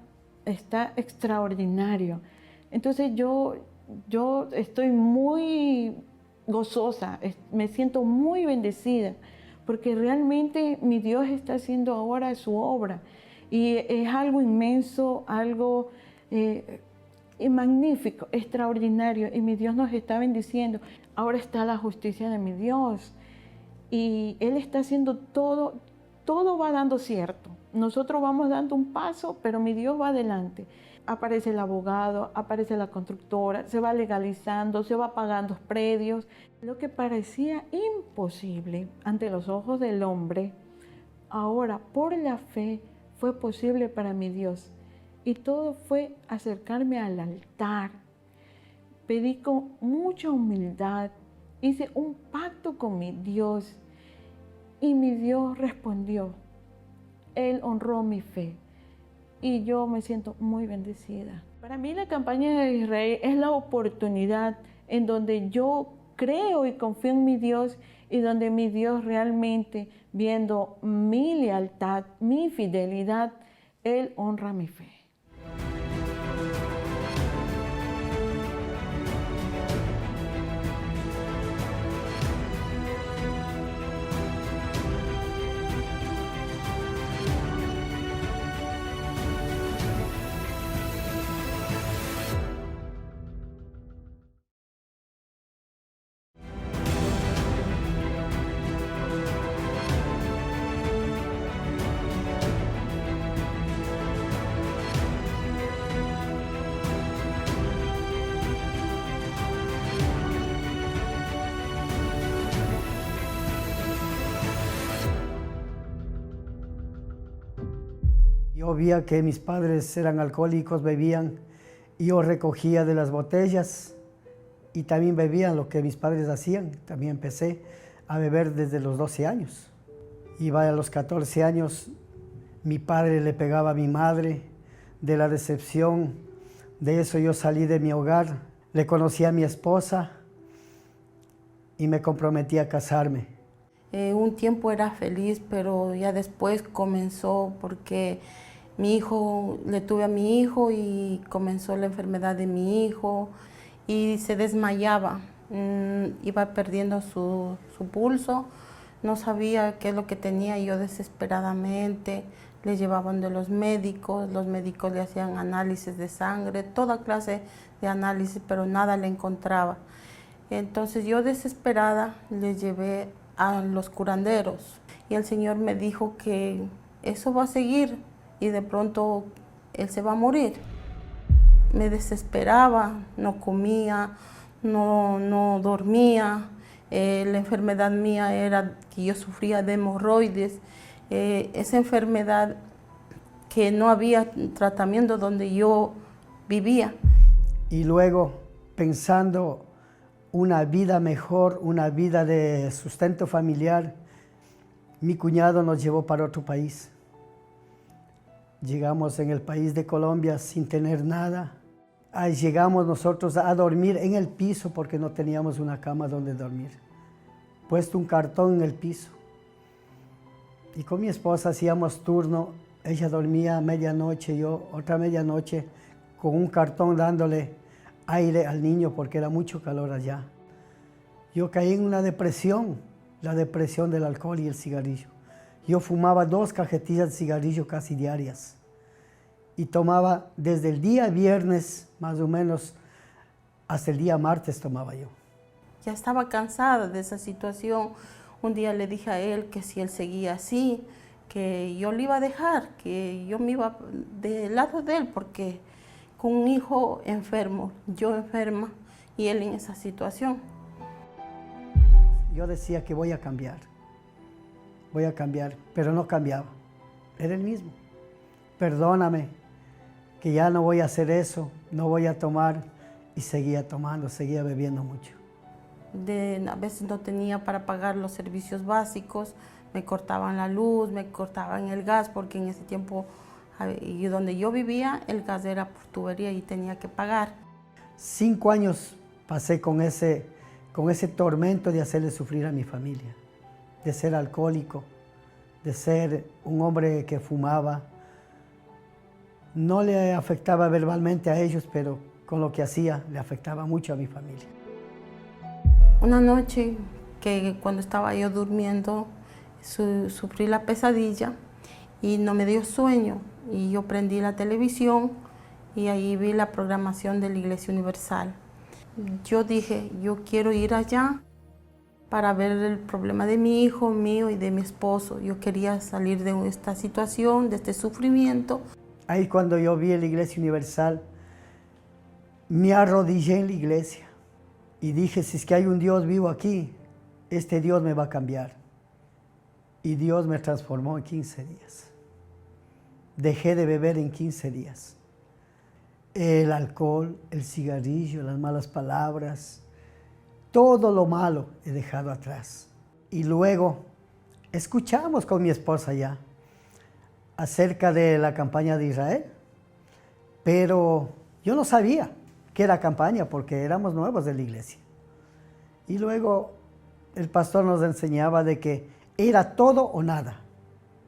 extraordinario. Entonces yo estoy muy gozosa, me siento muy bendecida, porque realmente mi Dios está haciendo ahora su obra. Y es algo inmenso, algo magnífico, extraordinario. Y mi Dios nos está bendiciendo. Ahora está la justicia de mi Dios. Y Él está haciendo todo va dando cierto. Nosotros vamos dando un paso, pero mi Dios va adelante. Aparece el abogado, aparece la constructora, se va legalizando, se va pagando predios. Lo que parecía imposible ante los ojos del hombre, ahora por la fe fue posible para mi Dios. Y todo fue acercarme al altar. Pedí con mucha humildad, hice un pacto con mi Dios y mi Dios respondió. Él honró mi fe y yo me siento muy bendecida. Para mí la campaña de Israel es la oportunidad en donde yo creo y confío en mi Dios y donde mi Dios realmente, viendo mi lealtad, mi fidelidad, Él honra mi fe.
Yo veía que mis padres eran alcohólicos, bebían, y yo recogía de las botellas y también bebían lo que mis padres hacían. También empecé a beber desde los 12 años. Iba a los 14 años, mi padre le pegaba a mi madre. De la decepción de eso yo salí de mi hogar, le conocí a mi esposa y me comprometí a casarme.
Un tiempo era feliz, pero ya después comenzó porque le tuve a mi hijo y comenzó la enfermedad de mi hijo y se desmayaba, iba perdiendo su pulso, no sabía qué es lo que tenía. Yo desesperadamente le llevaban de los médicos le hacían análisis de sangre, toda clase de análisis, pero nada le encontraba. Entonces yo desesperada le llevé a los curanderos y el Señor me dijo que eso va a seguir y de pronto él se va a morir. Me desesperaba, no comía, no dormía. La enfermedad mía era que yo sufría de hemorroides, esa enfermedad que no había tratamiento donde yo vivía.
Y luego, pensando una vida mejor, una vida de sustento familiar, mi cuñado nos llevó para otro país. Llegamos en el país de Colombia sin tener nada. Ahí llegamos nosotros a dormir en el piso porque no teníamos una cama donde dormir. Puesto un cartón en el piso. Y con mi esposa hacíamos turno. Ella dormía a medianoche, yo otra medianoche, con un cartón dándole aire al niño porque era mucho calor allá. Yo caí en una depresión, la depresión del alcohol y el cigarrillo. Yo fumaba 2 cajetillas de cigarrillo casi diarias y tomaba desde el día viernes más o menos hasta el día martes tomaba yo.
Ya estaba cansada de esa situación. Un día le dije a él que si él seguía así, que yo le iba a dejar, que yo me iba del lado de él porque con un hijo enfermo, yo enferma y él en esa situación.
Yo decía que voy a cambiar, pero no cambiaba. Era el mismo. Perdóname, que ya no voy a hacer eso, no voy a tomar. Y seguía tomando, seguía bebiendo mucho.
A veces no tenía para pagar los servicios básicos, me cortaban la luz, me cortaban el gas, porque en ese tiempo, y donde yo vivía, el gas era por tubería y tenía que pagar.
5 años pasé con ese tormento de hacerle sufrir a mi familia, de ser alcohólico, de ser un hombre que fumaba. No le afectaba verbalmente a ellos, pero con lo que hacía le afectaba mucho a mi familia.
Una noche que cuando estaba yo durmiendo, sufrí la pesadilla y no me dio sueño. Y yo prendí la televisión y ahí vi la programación de la Iglesia Universal. Yo dije, yo quiero ir allá para ver el problema de mi hijo, mío y de mi esposo. Yo quería salir de esta situación, de este sufrimiento.
Ahí cuando yo vi la Iglesia Universal, me arrodillé en la iglesia y dije, si es que hay un Dios vivo aquí, este Dios me va a cambiar. Y Dios me transformó en 15 días. Dejé de beber en 15 días. El alcohol, el cigarrillo, las malas palabras, todo lo malo he dejado atrás. Y luego escuchamos con mi esposa ya acerca de la campaña de Israel, pero yo no sabía que era campaña porque éramos nuevos de la iglesia. Y luego el pastor nos enseñaba de que era todo o nada.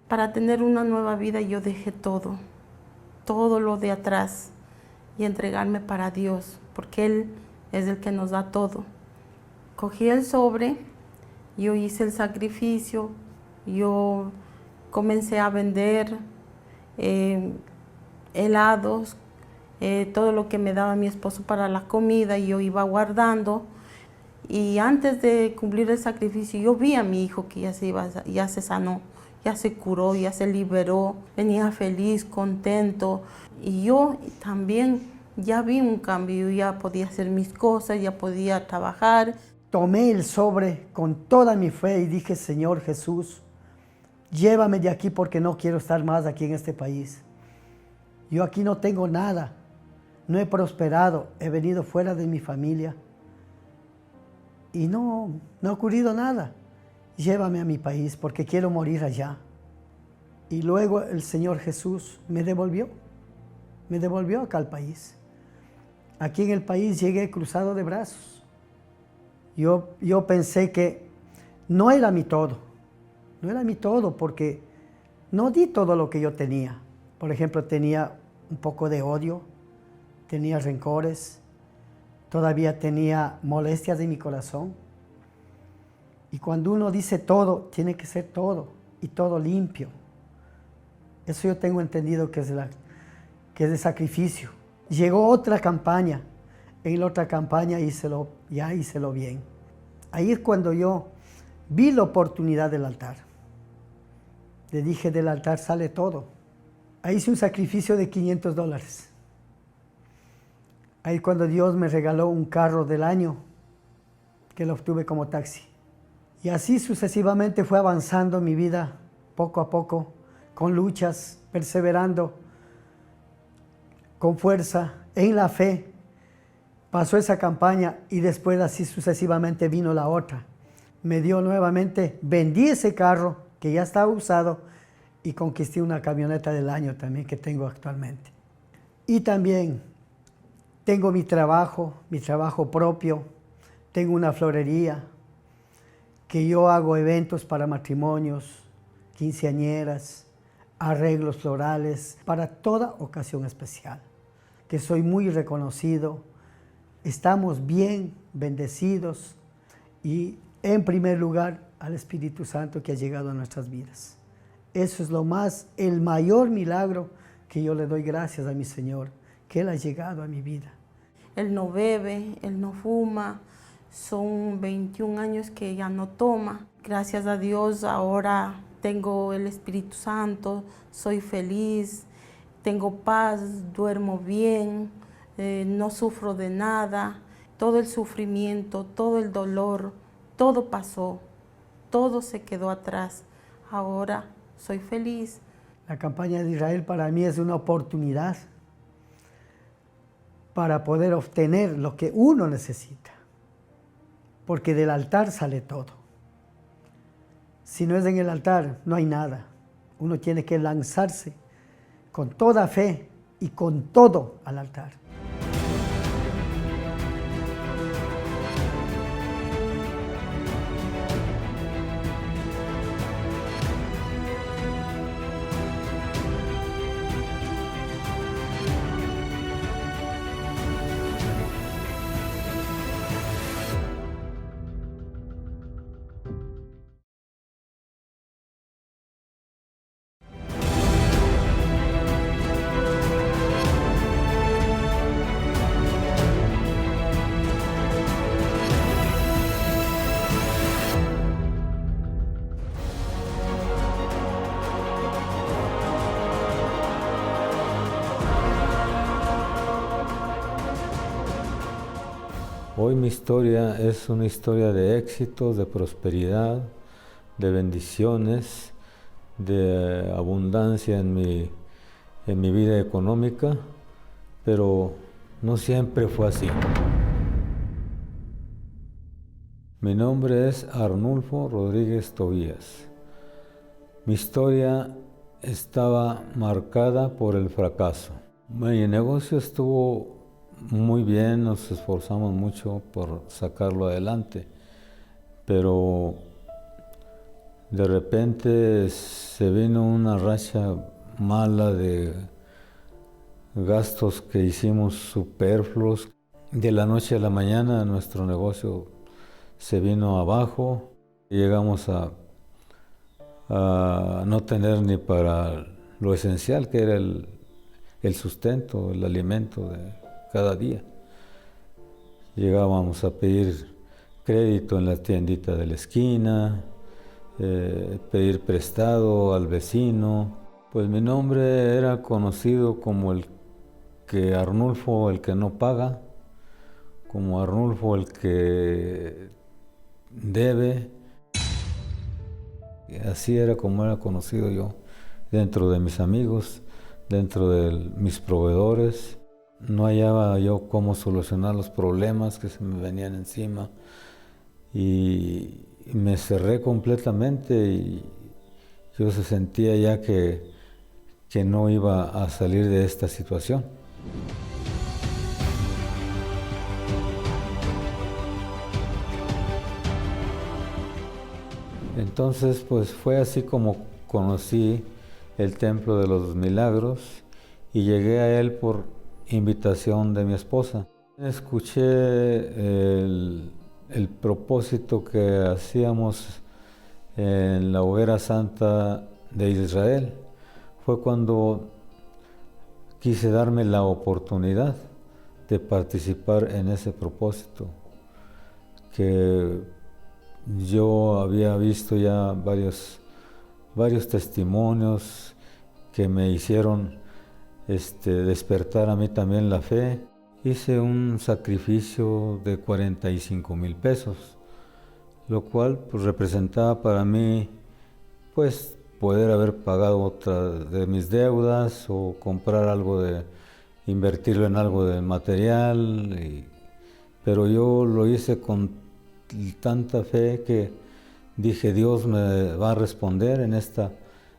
Para tener una nueva vida yo dejé todo lo de atrás y entregarme para Dios, porque Él es el que nos da todo. Cogí el sobre, yo hice el sacrificio, yo comencé a vender helados, todo lo que me daba mi esposo para la comida, y yo iba guardando. Y antes de cumplir el sacrificio, yo vi a mi hijo que ya se sanó, ya se curó, ya se liberó, venía feliz, contento. Y yo también ya vi un cambio, ya podía hacer mis cosas, ya podía trabajar.
Tomé el sobre con toda mi fe y dije, Señor Jesús, llévame de aquí porque no quiero estar más aquí en este país. Yo aquí no tengo nada, no he prosperado, he venido fuera de mi familia y no ha ocurrido nada. Llévame a mi país porque quiero morir allá. Y luego el Señor Jesús me devolvió acá al país. Aquí en el país llegué cruzado de brazos. Yo pensé que no era mi todo porque no di todo lo que yo tenía. Por ejemplo, tenía un poco de odio, tenía rencores, todavía tenía molestias en mi corazón. Y cuando uno dice todo, tiene que ser todo y todo limpio. Eso yo tengo entendido que es de sacrificio. Llegó otra campaña. En la otra campaña ya hice lo bien. Ahí es cuando yo vi la oportunidad del altar. Le dije, del altar sale todo. Ahí hice un sacrificio de $500. Ahí cuando Dios me regaló un carro del año, que lo obtuve como taxi. Y así sucesivamente fue avanzando mi vida, poco a poco, con luchas, perseverando, con fuerza, en la fe. Pasó esa campaña y después así sucesivamente vino la otra. Me dio nuevamente, vendí ese carro que ya estaba usado y conquisté una camioneta del año también que tengo actualmente. Y también tengo mi trabajo propio, tengo una florería que yo hago eventos para matrimonios, quinceañeras, arreglos florales, para toda ocasión especial, que soy muy reconocido. Estamos bien bendecidos y en primer lugar al Espíritu Santo que ha llegado a nuestras vidas. Eso es el mayor milagro que yo le doy gracias a mi Señor, que Él ha llegado a mi vida.
Él no bebe, Él no fuma, son 21 años que ya no toma. Gracias a Dios ahora tengo el Espíritu Santo, soy feliz, tengo paz, duermo bien. No sufro de nada, todo el sufrimiento, todo el dolor, todo pasó, todo se quedó atrás. Ahora soy feliz.
La campaña de Israel para mí es una oportunidad para poder obtener lo que uno necesita, porque del altar sale todo. Si no es en el altar, no hay nada. Uno tiene que lanzarse con toda fe y con todo al altar.
Hoy mi historia es una historia de éxitos, de prosperidad, de bendiciones, de abundancia en mi vida económica, pero no siempre fue así. Mi nombre es Arnulfo Rodríguez Tobías. Mi historia estaba marcada por el fracaso. Mi negocio estuvo muy bien, nos esforzamos mucho por sacarlo adelante, pero de repente se vino una racha mala de gastos que hicimos superfluos. De la noche a la mañana nuestro negocio se vino abajo, llegamos a no tener ni para lo esencial que era el sustento, el alimento de cada día. Llegábamos a pedir crédito en la tiendita de la esquina, pedir prestado al vecino. Pues mi nombre era conocido como Arnulfo el que no paga, como Arnulfo el que debe. Así era como era conocido yo dentro de mis amigos, dentro de mis proveedores. No hallaba yo cómo solucionar los problemas que se me venían encima y me cerré completamente y yo se sentía ya que no iba a salir de esta situación. Entonces, pues fue así como conocí el Templo de los Milagros y llegué a él por invitación de mi esposa. Escuché el propósito que hacíamos en la Hoguera Santa de Israel. Fue cuando quise darme la oportunidad de participar en ese propósito, que yo había visto ya varios testimonios que me hicieron despertar a mí también la fe. Hice un sacrificio de 45,000 pesos, lo cual pues representaba para mí pues poder haber pagado otra de mis deudas o comprar algo invertirlo en algo de material, pero yo lo hice con tanta fe que dije, Dios me va a responder en esta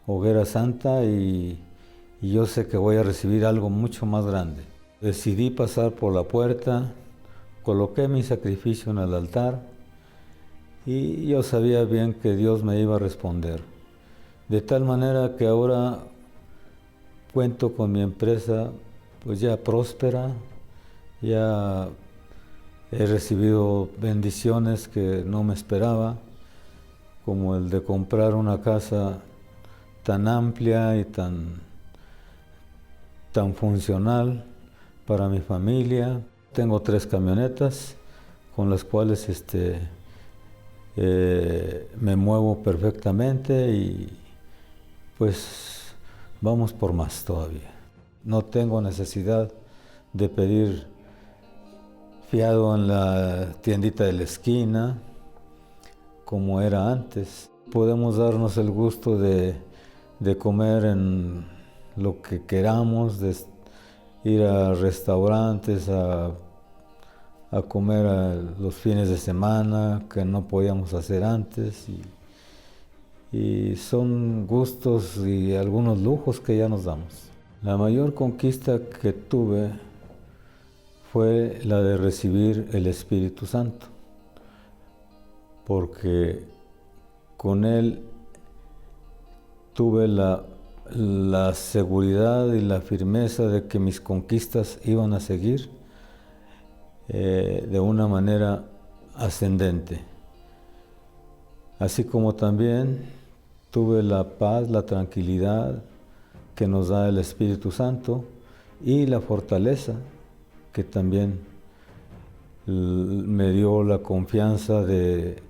hoguera santa y yo sé que voy a recibir algo mucho más grande. Decidí pasar por la puerta, coloqué mi sacrificio en el altar y yo sabía bien que Dios me iba a responder. De tal manera que ahora cuento con mi empresa pues ya próspera, ya he recibido bendiciones que no me esperaba, como el de comprar una casa tan amplia y tan funcional para mi familia. Tengo 3 camionetas con las cuales me muevo perfectamente y pues vamos por más todavía. No tengo necesidad de pedir fiado en la tiendita de la esquina. como era antes. Podemos darnos el gusto de comer en lo que queramos, de ir a restaurantes, a comer a los fines de semana que no podíamos hacer antes. Y son gustos y algunos lujos que ya nos damos. La mayor conquista que tuve fue la de recibir el Espíritu Santo, porque con él tuve la seguridad y la firmeza de que mis conquistas iban a seguir de una manera ascendente. Así como también tuve la paz, la tranquilidad que nos da el Espíritu Santo y la fortaleza que también me dio la confianza de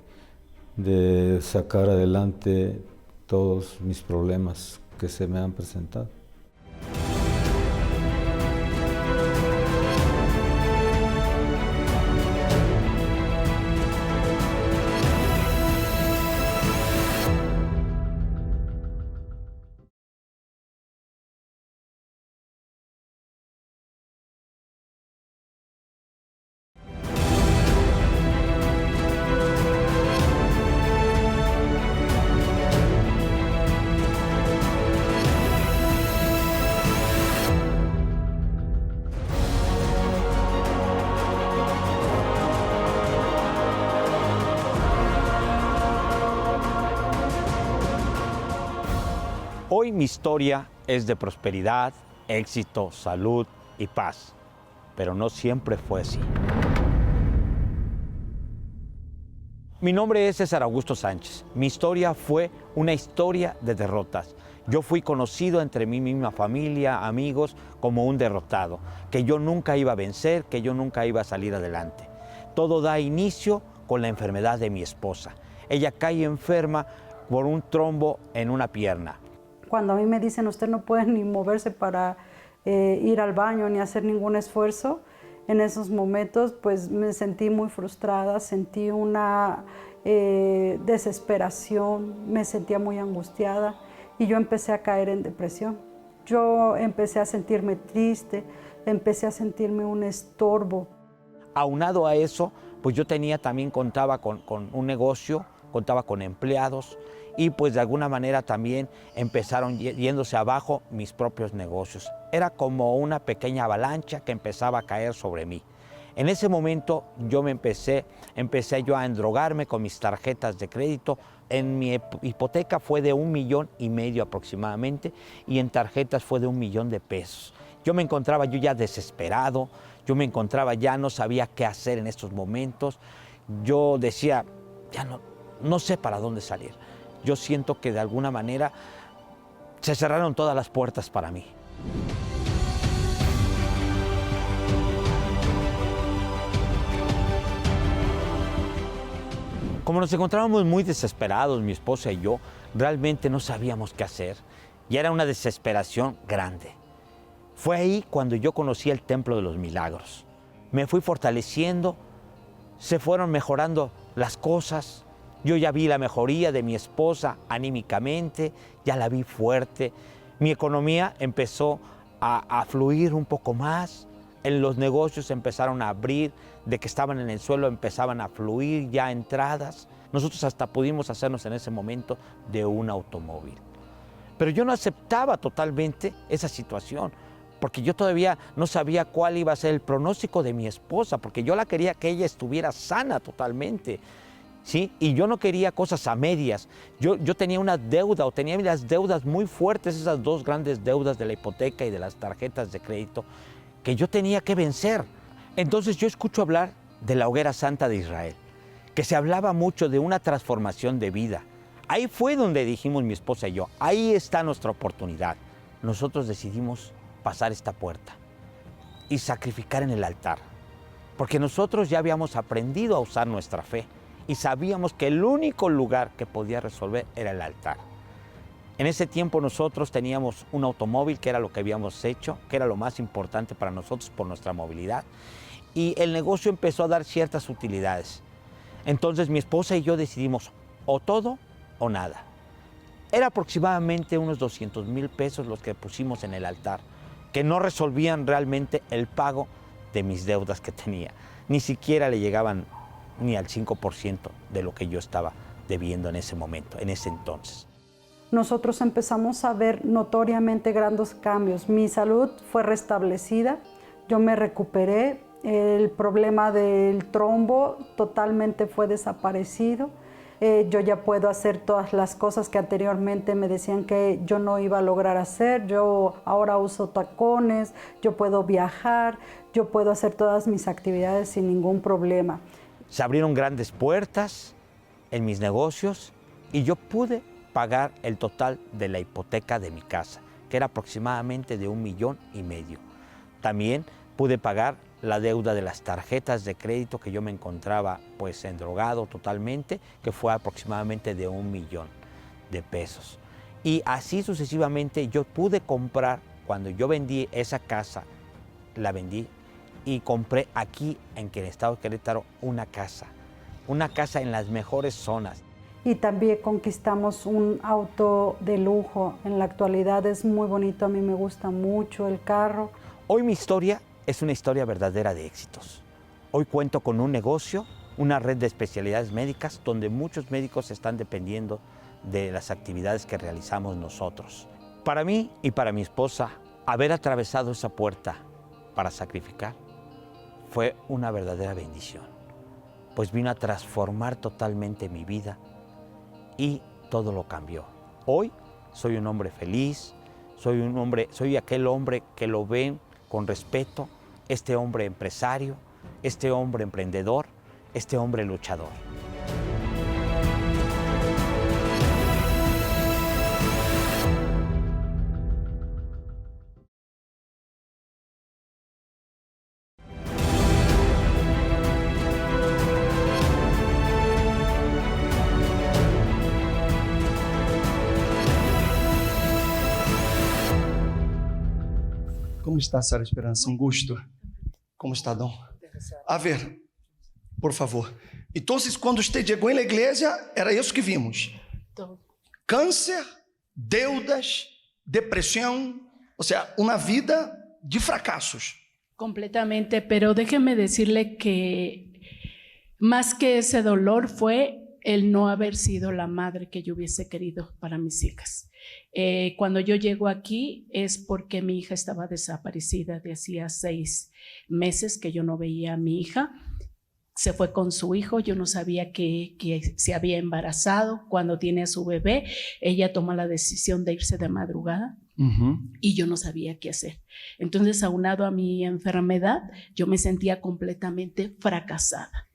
sacar adelante todos mis problemas que se me han presentado.
Hoy mi historia es de prosperidad, éxito, salud y paz, pero no siempre fue así. Mi nombre es César Augusto Sánchez. Mi historia fue una historia de derrotas. Yo fui conocido entre mi misma familia, amigos, como un derrotado, que yo nunca iba a vencer, que yo nunca iba a salir adelante. Todo da inicio con la enfermedad de mi esposa. Ella cae enferma por un trombo en una pierna.
Cuando a mí me dicen, usted no puede ni moverse para ir al baño ni hacer ningún esfuerzo, en esos momentos pues me sentí muy frustrada, sentí una desesperación, me sentía muy angustiada y yo empecé a caer en depresión. Yo empecé a sentirme triste, empecé a sentirme un estorbo.
Aunado a eso, pues yo contaba con un negocio, contaba con empleados, y pues de alguna manera también empezaron yéndose abajo mis propios negocios. Era como una pequeña avalancha que empezaba a caer sobre mí. En ese momento yo empecé yo a endrogarme con mis tarjetas de crédito. En mi hipoteca fue de 1,5 millones aproximadamente y en tarjetas fue de 1 millón de pesos. Yo me encontraba ya desesperado, ya no sabía qué hacer en estos momentos. Yo decía, ya no sé para dónde salir. Yo siento que de alguna manera se cerraron todas las puertas para mí. Como nos encontrábamos muy desesperados, mi esposa y yo, realmente no sabíamos qué hacer y era una desesperación grande. Fue ahí cuando yo conocí el Templo de los Milagros. Me fui fortaleciendo, se fueron mejorando las cosas. Yo ya vi la mejoría de mi esposa anímicamente, ya la vi fuerte. Mi economía empezó a fluir un poco más. En los negocios empezaron a abrir, de que estaban en el suelo empezaban a fluir ya entradas. Nosotros hasta pudimos hacernos en ese momento de un automóvil. Pero yo no aceptaba totalmente esa situación, porque yo todavía no sabía cuál iba a ser el pronóstico de mi esposa, porque yo la quería que ella estuviera sana totalmente. ¿Sí? Y yo no quería cosas a medias. Yo tenía una deuda, o tenía las deudas muy fuertes, esas 2 grandes deudas de la hipoteca y de las tarjetas de crédito, que yo tenía que vencer. Entonces yo escucho hablar de la Hoguera Santa de Israel, que se hablaba mucho de una transformación de vida. Ahí fue donde dijimos mi esposa y yo, ahí está nuestra oportunidad. Nosotros decidimos pasar esta puerta y sacrificar en el altar, porque nosotros ya habíamos aprendido a usar nuestra fe y sabíamos que el único lugar que podía resolver era el altar. En ese tiempo nosotros teníamos un automóvil, que era lo que habíamos hecho, que era lo más importante para nosotros por nuestra movilidad, y el negocio empezó a dar ciertas utilidades. Entonces mi esposa y yo decidimos, o todo o nada. Era aproximadamente unos 200,000 pesos los que pusimos en el altar, que no resolvían realmente el pago de mis deudas que tenía. Ni siquiera le llegaban ni al 5% de lo que yo estaba debiendo en ese momento, en ese entonces.
Nosotros empezamos a ver notoriamente grandes cambios. Mi salud fue restablecida, yo me recuperé, el problema del trombo totalmente fue desaparecido. Yo ya puedo hacer todas las cosas que anteriormente me decían que yo no iba a lograr hacer. Yo ahora uso tacones, yo puedo viajar, yo puedo hacer todas mis actividades sin ningún problema.
Se abrieron grandes puertas en mis negocios y yo pude pagar el total de la hipoteca de mi casa, que era aproximadamente de 1,5 millones. También pude pagar la deuda de las tarjetas de crédito que yo me encontraba pues endrogado totalmente, que fue aproximadamente de 1 millón de pesos. Y así sucesivamente yo pude comprar, cuando yo vendí esa casa, la vendí y compré aquí en el estado de Querétaro una casa en las mejores zonas.
Y también conquistamos un auto de lujo. En la actualidad es muy bonito, a mí me gusta mucho el carro.
Hoy mi historia es una historia verdadera de éxitos. Hoy cuento con un negocio, una red de especialidades médicas donde muchos médicos están dependiendo de las actividades que realizamos nosotros. Para mí y para mi esposa, haber atravesado esa puerta para sacrificar fue una verdadera bendición, pues vino a transformar totalmente mi vida y todo lo cambió. Hoy soy un hombre feliz, soy aquel hombre que lo ven con respeto, este hombre empresario, este hombre emprendedor, este hombre luchador.
Como está, Sara Esperança? Um gosto. Como está, Dom? A ver, por favor. Então, quando você chegou na igreja, era isso que vimos. Câncer, deudas, depressão, ou seja, uma vida de fracassos.
Completamente, pero déjeme decirle que más que ese dolor fue el no haber sido la madre que yo hubiese querido para mis hijas. Cuando yo llego aquí es porque mi hija estaba desaparecida de hacía 6 meses que yo no veía a mi hija. Se fue con su hijo, yo no sabía que se había embarazado. Cuando tiene a su bebé, ella toma la decisión de irse de madrugada. Y yo no sabía qué hacer. Entonces, aunado a mi enfermedad, yo me sentía completamente fracasada.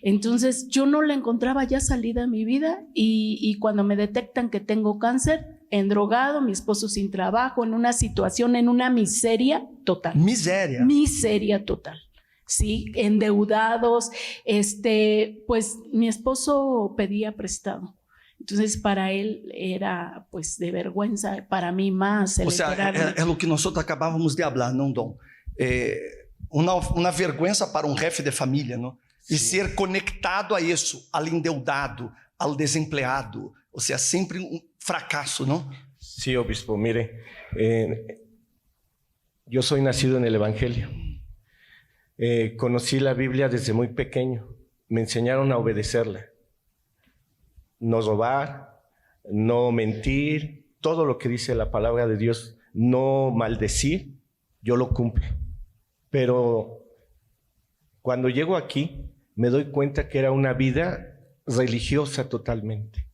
Entonces yo no le encontraba ya salida a mi vida y cuando me detectan que tengo cáncer, endrogado, mi esposo sin trabajo, en una situación, en una miseria total. Miseria total. Sí, endeudados, pues mi esposo pedía prestado. Entonces para él era pues de vergüenza, para mí más.
O sea, é o que nós acabávamos de falar, não, Dom? Uma vergonha para um chefe de família, não? E ser conectado a isso, ao endeudado, ao desempregado, ou seja, sempre um fracasso, não?
Sí, obispo, mire, yo soy nacido en el Evangelio. Conocí la Biblia desde muy pequeño. Me enseñaron a obedecerla. No robar, no mentir, todo lo que dice la palabra de Dios, no maldecir, yo lo cumplo. Pero cuando llego aquí, me doy cuenta que era una vida religiosa totalmente.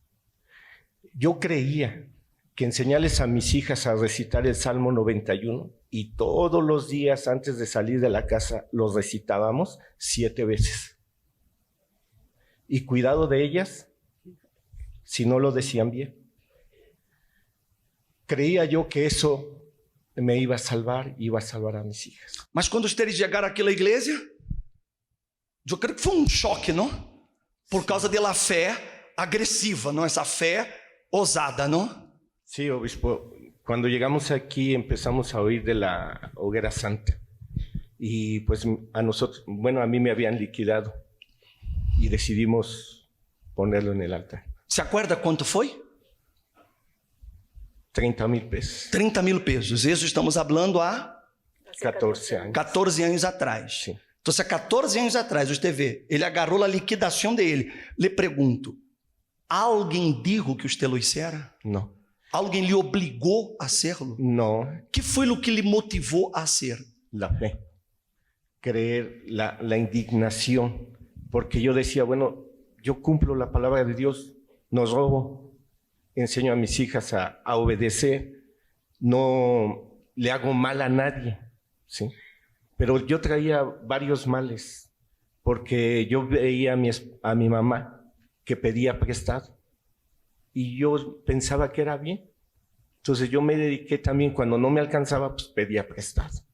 Yo creía que enseñarles a mis hijas a recitar el Salmo 91 y todos los días antes de salir de la casa los recitábamos 7 veces. Y cuidado de ellas si no lo decían bien. Creía yo que eso me iba a salvar a mis hijas.
Mas quando ustedes chegaram aqui na igreja, eu creio que foi um choque, não? Por causa da fé agresiva, não? Essa fé ousada, não?
Sí, obispo. Cuando llegamos aquí empezamos a oír de la hoguera santa y pues a nosotros, bueno, a mí me habían liquidado y decidimos ponerlo en el altar.
¿Se acuerda cuánto fue?
30,000 pesos.
30,000 pesos. Eso estamos hablando há
14 anos.
14 anos atrás.
Sim.
Então, se há 14 anos atrás, você vê, ele agarrou a liquidação dele. Le pergunto, alguém dijo que você lo hiciera?
No.
Alguém lhe obrigou a hacerlo?
No.
¿Qué fue lo que le motivó a hacer?
La fe. Creer, la indignación. Porque yo decía, bueno, yo cumplo la palabra de Dios, no robo, enseño a mis hijas a obedecer, no le hago mal a nadie, ¿sí? Pero yo traía varios males, porque yo veía a mi mamá que pedía prestado, y yo pensaba que era bien. Entonces yo me dediqué también, cuando no me alcanzaba, pues pedía prestado.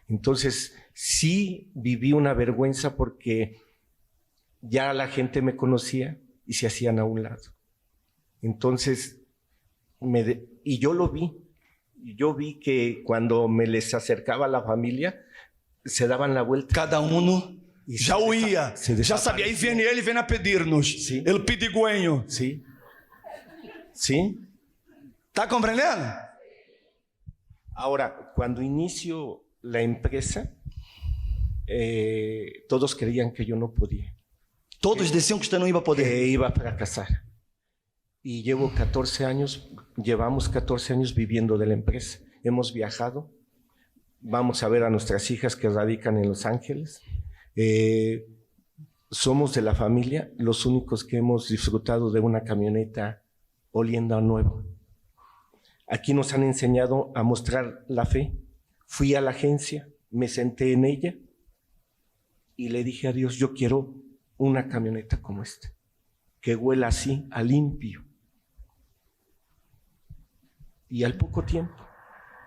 Entonces sí viví una vergüenza porque ya la gente me conocía y se hacían a un lado. Entonces, y yo lo vi. Yo vi que cuando me les acercaba a la familia, se daban la vuelta.
Cada uno já huía, já sabia. Aí vem ele, vem a pedir-nos.
Sí.
El pidigüeño.
Sí. Sí.
¿Está comprendiendo?
Ahora, cuando inicio la empresa, todos creían que yo no podía.
Todos decían que usted no iba a poder.
Que iba a fracasar. Y llevamos 14 años viviendo de la empresa. Hemos viajado, vamos a ver a nuestras hijas que radican en Los Ángeles. Somos de la familia los únicos que hemos disfrutado de una camioneta oliendo a nuevo. Aquí nos han enseñado a mostrar la fe. Fui a la agencia, me senté en ella y le dije a Dios, yo quiero una camioneta como esta, que huela así, a limpio. Y al poco tiempo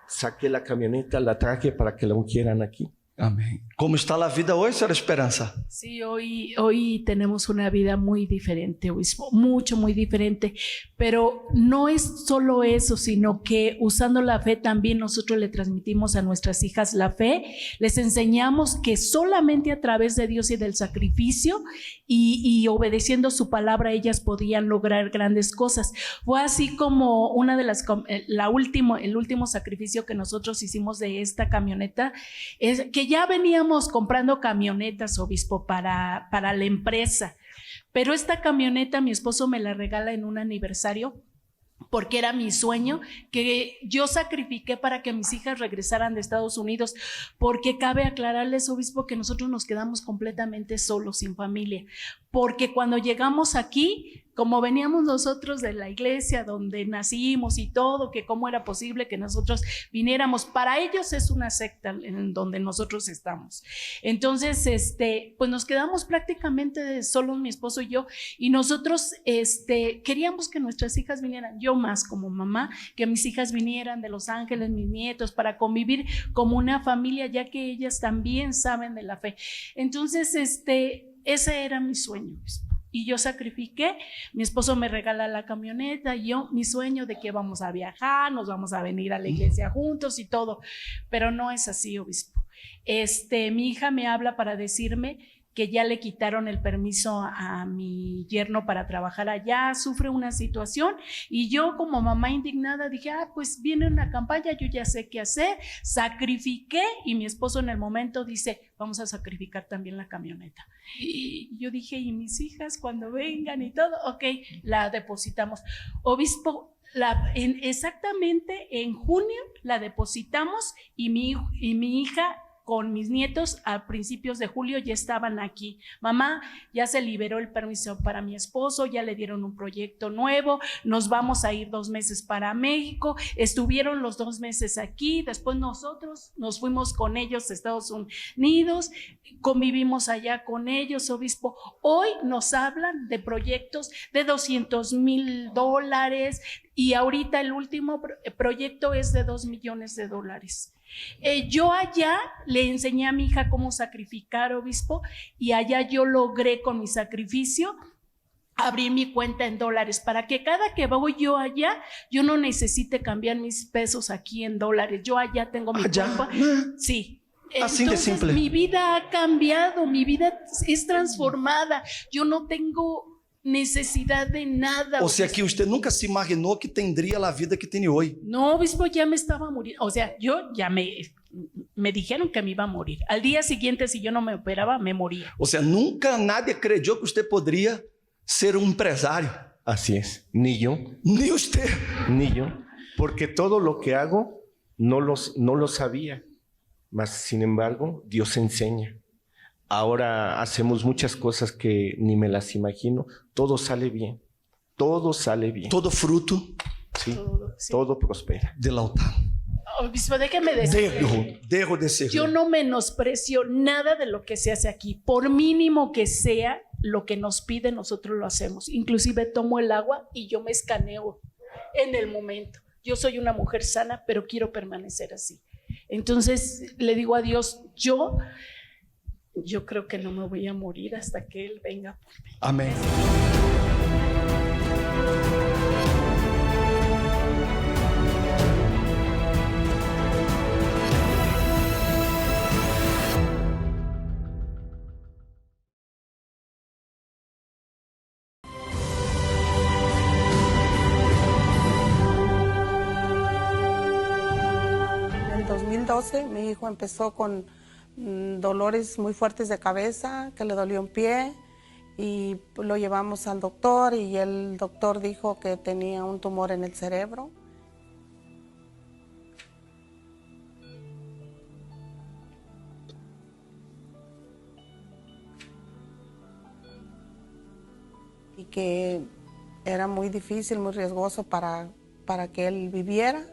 saqué la camioneta, la traje para que la ungieran aquí.
Amén. ¿Cómo está la vida hoy, Sra. Esperanza?
Sí, hoy tenemos una vida muy diferente, obispo, muy diferente, pero no es solo eso, sino que usando la fe también nosotros le transmitimos a nuestras hijas la fe, les enseñamos que solamente a través de Dios y del sacrificio y obedeciendo su palabra ellas podían lograr grandes cosas. Fue así como una de el último sacrificio que nosotros hicimos de esta camioneta, es que ya veníamos comprando camionetas, obispo, para la empresa, pero esta camioneta mi esposo me la regala en un aniversario porque era mi sueño, que yo sacrifiqué para que mis hijas regresaran de Estados Unidos, porque cabe aclararles, obispo, que nosotros nos quedamos completamente solos, sin familia, porque cuando llegamos aquí, como veníamos nosotros de la iglesia donde nacimos y todo, que cómo era posible que nosotros viniéramos, para ellos es una secta en donde nosotros estamos. Entonces, pues nos quedamos prácticamente solos, mi esposo y yo, y nosotros queríamos que nuestras hijas vinieran, yo más como mamá, que mis hijas vinieran de Los Ángeles, mis nietos, para convivir como una familia, ya que ellas también saben de la fe. Entonces, ese era mi sueño, y yo sacrifiqué. Mi esposo me regala la camioneta y yo mi sueño de que vamos a viajar, nos vamos a venir a la iglesia juntos y todo, pero no es así, obispo. Mi hija me habla para decirme que ya le quitaron el permiso a mi yerno para trabajar allá, sufre una situación, y yo como mamá indignada dije, pues viene una campaña, yo ya sé qué hacer, sacrifiqué, y mi esposo en el momento dice, vamos a sacrificar también la camioneta. Y yo dije, y mis hijas cuando vengan y todo, ok, la depositamos. Obispo, exactamente en junio la depositamos, y mi hija con mis nietos a principios de julio ya estaban aquí. Mamá, ya se liberó el permiso para mi esposo, ya le dieron un proyecto nuevo, nos vamos a ir 2 meses para México, estuvieron los 2 meses aquí, después nosotros nos fuimos con ellos a Estados Unidos, convivimos allá con ellos, obispo. Hoy nos hablan de proyectos de $200,000 y ahorita el último proyecto es de $2 millones. Yo allá le enseñé a mi hija cómo sacrificar, obispo, y allá yo logré con mi sacrificio abrir mi cuenta en dólares para que cada que voy yo allá, yo no necesite cambiar mis pesos aquí en dólares. Yo allá tengo mi cuenta. Sí.
Así de simple.
Mi vida ha cambiado, mi vida es transformada. Yo no tengo
necesidad de nada.
O sea que usted nunca se imaginó que tendría la vida que tiene hoy.
No, obispo, ya me estaba muriendo. O sea, yo ya me dijeron que me iba a morir. Al día siguiente, si yo no me operaba, me moría.
O sea, nunca nadie creyó que usted podría ser un empresario.
Así es, ni yo.
Ni usted.
Ni yo. Porque todo lo que hago no lo sabía. Mas, sin embargo, Dios enseña. Ahora hacemos muchas cosas que ni me las imagino. Todo sale bien. Todo sale bien.
Todo fruto.
Sí, todo prospera.
Del altar.
Obispo, déjeme decir.
Dejo de ser.
Yo no menosprecio nada de lo que se hace aquí. Por mínimo que sea, lo que nos pide, nosotros lo hacemos. Inclusive tomo el agua y yo me escaneo en el momento. Yo soy una mujer sana, pero quiero permanecer así. Entonces le digo a Dios, yo creo que no me voy a morir hasta que Él venga por mí.
Amén.
En el 2012 mi hijo empezó con dolores muy fuertes de cabeza, que le dolió un pie y lo llevamos al doctor y el doctor dijo que tenía un tumor en el cerebro. Y que era muy difícil, muy riesgoso para que él viviera.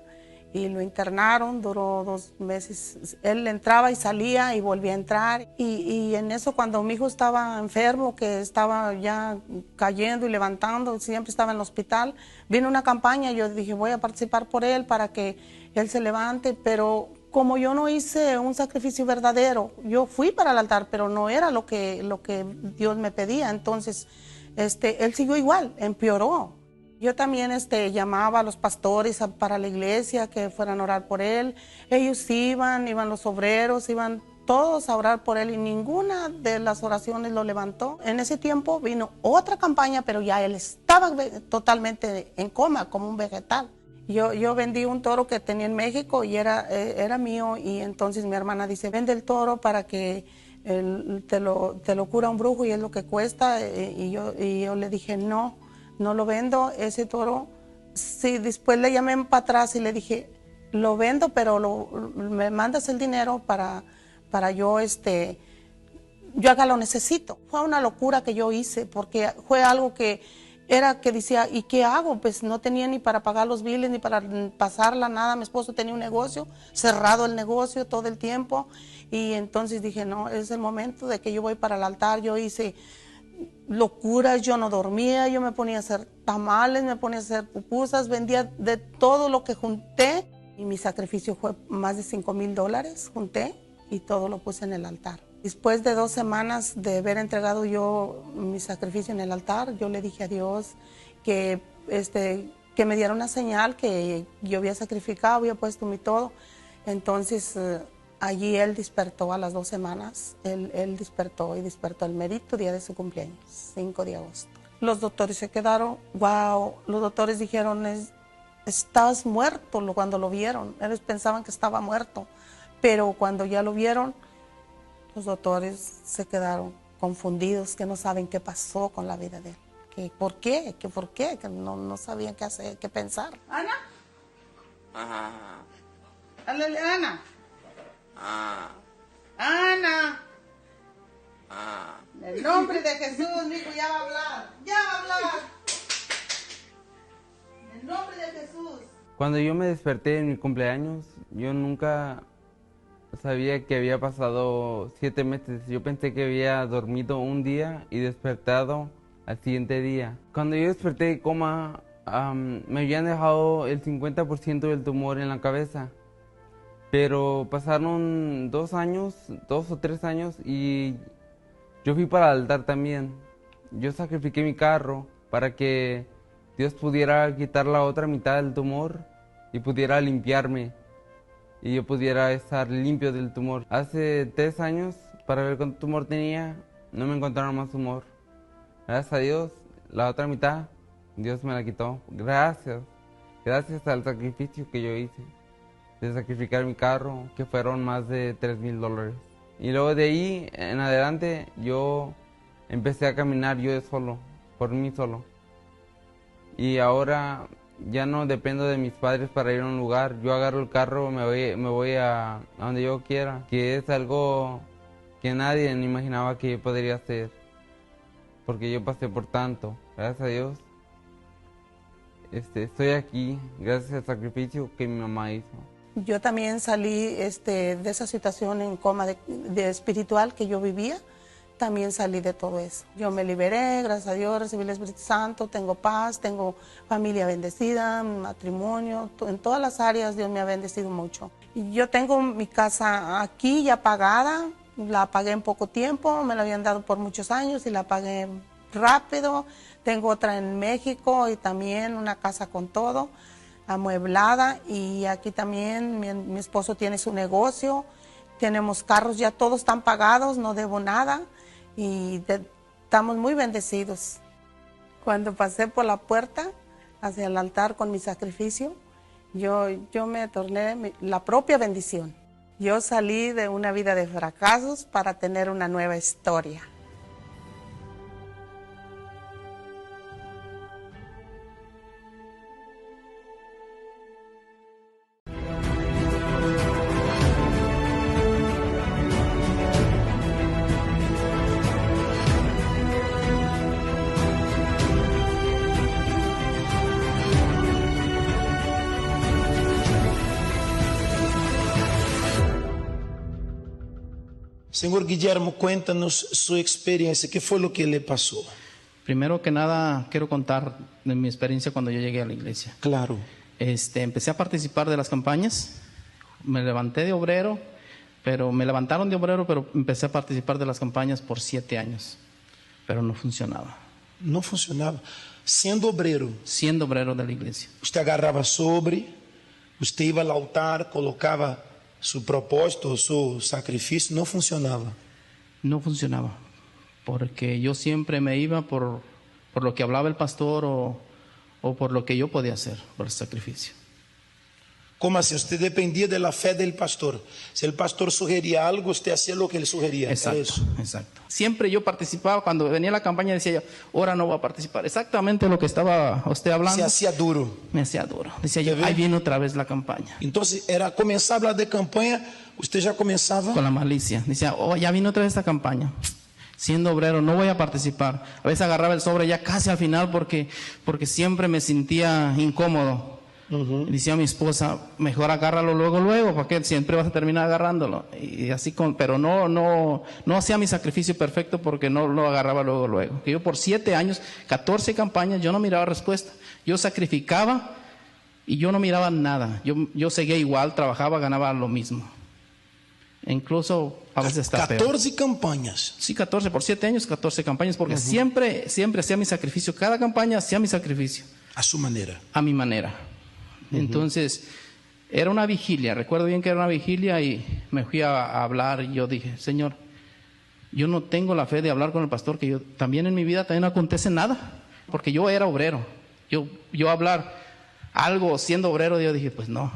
Y lo internaron, duró 2 meses. Él entraba y salía y volvía a entrar. Y en eso, cuando mi hijo estaba enfermo, que estaba ya cayendo y levantando, siempre estaba en el hospital, vino una campaña y yo dije, voy a participar por él para que él se levante. Pero como yo no hice un sacrificio verdadero, yo fui para el altar, pero no era lo que Dios me pedía. Entonces, él siguió igual, empeoró. Yo también llamaba a los pastores para la iglesia que fueran a orar por él. Ellos iban los obreros, iban todos a orar por él y ninguna de las oraciones lo levantó. En ese tiempo vino otra campaña, pero ya él estaba totalmente en coma, como un vegetal. Yo vendí un toro que tenía en México y era mío, y entonces mi hermana dice, vende el toro para que te lo cura un brujo y es lo que cuesta. Y yo le dije, no lo vendo, ese toro. Sí, después le llamé para atrás y le dije, lo vendo, pero me mandas el dinero para yo acá lo necesito. Fue una locura que yo hice, porque fue algo que decía, ¿y qué hago? Pues no tenía ni para pagar los biles, ni para pasarla, nada. Mi esposo tenía un negocio, cerrado el negocio todo el tiempo. Y entonces dije, no, es el momento de que yo voy para el altar. Yo hice locuras, yo no dormía, yo me ponía a hacer tamales, me ponía a hacer pupusas, vendía de todo lo que junté. Y mi sacrificio fue más de $5,000, junté y todo lo puse en el altar. Después de 2 semanas de haber entregado yo mi sacrificio en el altar, yo le dije a Dios que me diera una señal que yo había sacrificado, había puesto mi todo. Entonces allí él despertó a las 2 semanas, él despertó y despertó el mérito día de su cumpleaños, 5 de agosto. Los doctores se quedaron, wow, los doctores dijeron, estás muerto cuando lo vieron. Ellos pensaban que estaba muerto, pero cuando ya lo vieron, los doctores se quedaron confundidos, que no saben qué pasó con la vida de él. Que por qué, que no sabían qué hacer, qué pensar. ¿Ana?
Ajá.
Ana. Ana. En el nombre de Jesús, mi hijo ya va a hablar. Ya va a hablar. En el nombre de Jesús.
Cuando yo me desperté en mi cumpleaños, yo nunca sabía que había pasado 7 meses. Yo pensé que había dormido un día y despertado al siguiente día. Cuando yo desperté de coma, me habían dejado el 50% del tumor en la cabeza. Pero pasaron 2 o 3 años, y yo fui para el altar también. Yo sacrifiqué mi carro para que Dios pudiera quitar la otra mitad del tumor y pudiera limpiarme, y yo pudiera estar limpio del tumor. Hace 3 años, para ver cuánto tumor tenía, no me encontraron más tumor. Gracias a Dios, la otra mitad Dios me la quitó. Gracias al sacrificio que yo hice, de sacrificar mi carro, que fueron más de $3,000. Y luego de ahí en adelante yo empecé a caminar yo solo, por mí solo. Y ahora ya no dependo de mis padres para ir a un lugar. Yo agarro el carro, me voy a donde yo quiera, que es algo que nadie me imaginaba que yo podría hacer, porque yo pasé por tanto. Gracias a Dios estoy aquí, gracias al sacrificio que mi mamá hizo.
Yo también salí de esa situación en coma de espiritual que yo vivía. También salí de todo eso. Yo me liberé, gracias a Dios, recibí el Espíritu Santo, tengo paz, tengo familia bendecida, matrimonio, en todas las áreas Dios me ha bendecido mucho. Y yo tengo mi casa aquí ya pagada, la pagué en poco tiempo, me la habían dado por muchos años y la pagué rápido. Tengo otra en México y también una casa con todo, amueblada, y aquí también mi esposo tiene su negocio, tenemos carros, ya todos están pagados, no debo nada y estamos muy bendecidos. Cuando pasé por la puerta hacia el altar con mi sacrificio, yo me torné la propia bendición. Yo salí de una vida de fracasos para tener una nueva historia.
Señor Guillermo, cuéntanos su experiencia, ¿qué fue lo que le pasó?
Primero que nada, quiero contar de mi experiencia cuando yo llegué a la iglesia.
Claro.
Empecé a participar de las campañas, me levanté de obrero, pero me levantaron de obrero, pero empecé a participar de las campañas por 7 años, pero no funcionaba.
No funcionaba. Siendo obrero.
Siendo obrero de la iglesia.
Usted agarraba sobre, usted iba al altar, colocaba su propósito, su sacrificio, no funcionaba.
No funcionaba, porque yo siempre me iba por lo que hablaba el pastor o por lo que yo podía hacer, por el sacrificio.
¿Cómo así? Usted dependía de la fe del pastor. Si el pastor sugería algo, usted hacía lo que él sugería.
Exacto, exacto. Siempre yo participaba, cuando venía la campaña decía yo, ahora no voy a participar. Exactamente lo que estaba usted hablando.
Se hacía duro.
Me hacía duro. Decía yo, ahí viene otra vez la campaña.
Entonces, era comenzar a hablar de campaña, usted ya comenzaba...
Con la malicia. Decía, ya vino otra vez esta campaña. Siendo obrero, no voy a participar. A veces agarraba el sobre ya casi al final porque siempre me sentía incómodo. Decía a mi esposa, mejor agárralo luego, porque siempre vas a terminar agarrándolo. Y así pero no hacía mi sacrificio perfecto porque no lo agarraba luego. Que yo por 7 años, 14 campañas, yo no miraba respuesta. Yo sacrificaba y yo no miraba nada. Yo seguía igual, trabajaba, ganaba lo mismo. Incluso a veces está
14
peor.
campañas.
Sí, 14, por 7 años, 14 campañas, porque siempre hacía mi sacrificio. Cada campaña hacía mi sacrificio.
A su manera.
A mi manera. Entonces, era una vigilia, recuerdo bien que era una vigilia y me fui a hablar y yo dije, Señor, yo no tengo la fe de hablar con el pastor, que también en mi vida también no acontece nada, porque yo era obrero. Yo hablar algo siendo obrero, yo dije, pues no.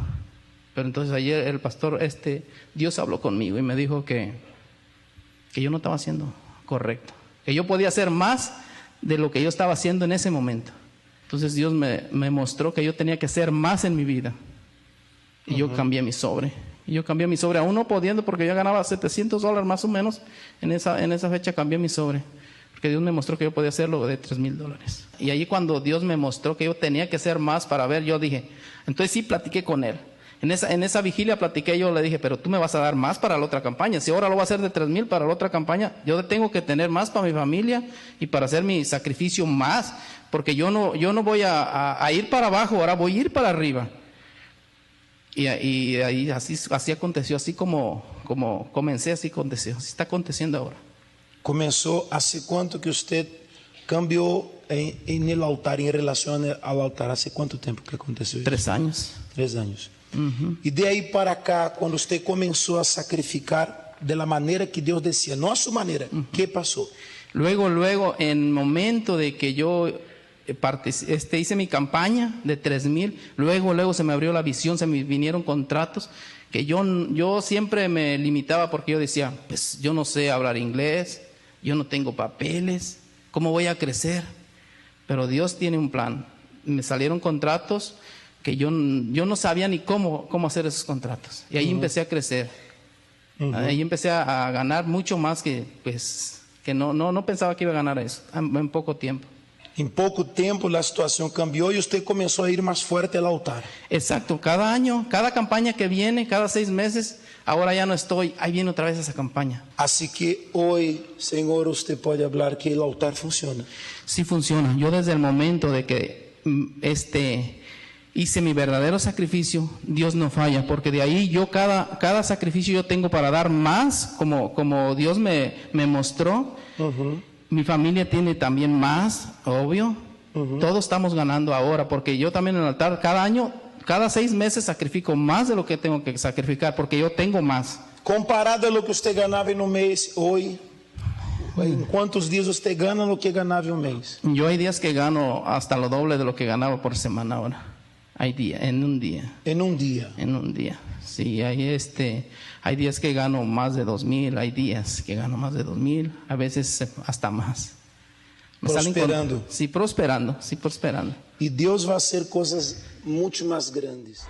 Pero entonces ayer el pastor, Dios habló conmigo y me dijo que yo no estaba haciendo correcto, que yo podía hacer más de lo que yo estaba haciendo en ese momento. Entonces Dios me mostró que yo tenía que hacer más en mi vida. Y yo cambié mi sobre. Aún no pudiendo, porque yo ganaba $700 más o menos. En esa fecha cambié mi sobre. Porque Dios me mostró que yo podía hacerlo de $3,000. Y allí cuando Dios me mostró que yo tenía que hacer más para ver, yo dije, entonces sí platiqué con Él. En esa vigilia platiqué, yo le dije, pero tú me vas a dar más para la otra campaña. Si ahora lo voy a hacer de 3,000 para la otra campaña, yo tengo que tener más para mi familia y para hacer mi sacrificio más. Porque yo no voy a ir para abajo, ahora voy a ir para arriba. Y ahí así aconteció, así como comencé, así aconteció, así está aconteciendo ahora.
Comenzó hace cuánto que usted cambió en el altar, en relación al altar, ¿hace cuánto tiempo que aconteció eso?
3 años.
3 años. Y de ahí para acá, cuando usted comenzó a sacrificar de la manera que Dios decía, no a su manera, ¿qué pasó?
Luego, en el momento de que yo hice mi campaña de 3,000, luego se me abrió la visión, se me vinieron contratos que yo siempre me limitaba porque yo decía, pues yo no sé hablar inglés, yo no tengo papeles, ¿cómo voy a crecer? Pero Dios tiene un plan. Me salieron contratos que yo no sabía ni cómo hacer esos contratos. Y ahí empecé a crecer. Ahí empecé a ganar mucho más que no pensaba que iba a ganar eso en poco tiempo.
En poco tiempo la situación cambió y usted comenzó a ir más fuerte al altar.
Exacto, cada año, cada campaña que viene, cada 6 meses, ahora ya no estoy, ahí viene otra vez esa campaña.
Así que hoy, Señor, usted puede hablar que el altar funciona.
Sí funciona. Yo desde el momento de que hice mi verdadero sacrificio, Dios no falla, porque de ahí yo cada sacrificio yo tengo para dar más, como Dios me mostró. Mi familia tiene también más, obvio. Todos estamos ganando ahora, porque yo también en el altar cada año, cada 6 meses sacrifico más de lo que tengo que sacrificar, porque yo tengo más.
Comparado a lo que usted ganaba en un mes, hoy, ¿en cuántos días usted gana lo que ganaba en un mes?
Yo hay días que gano hasta lo doble de lo que ganaba por semana ahora. En un día.
En un día.
En un día. Sí, hay días que gano más de 2,000, hay días que gano más de 2,000, a veces hasta más.
Prosperando.
Sí, prosperando.
Y Dios va a hacer cosas mucho más grandes.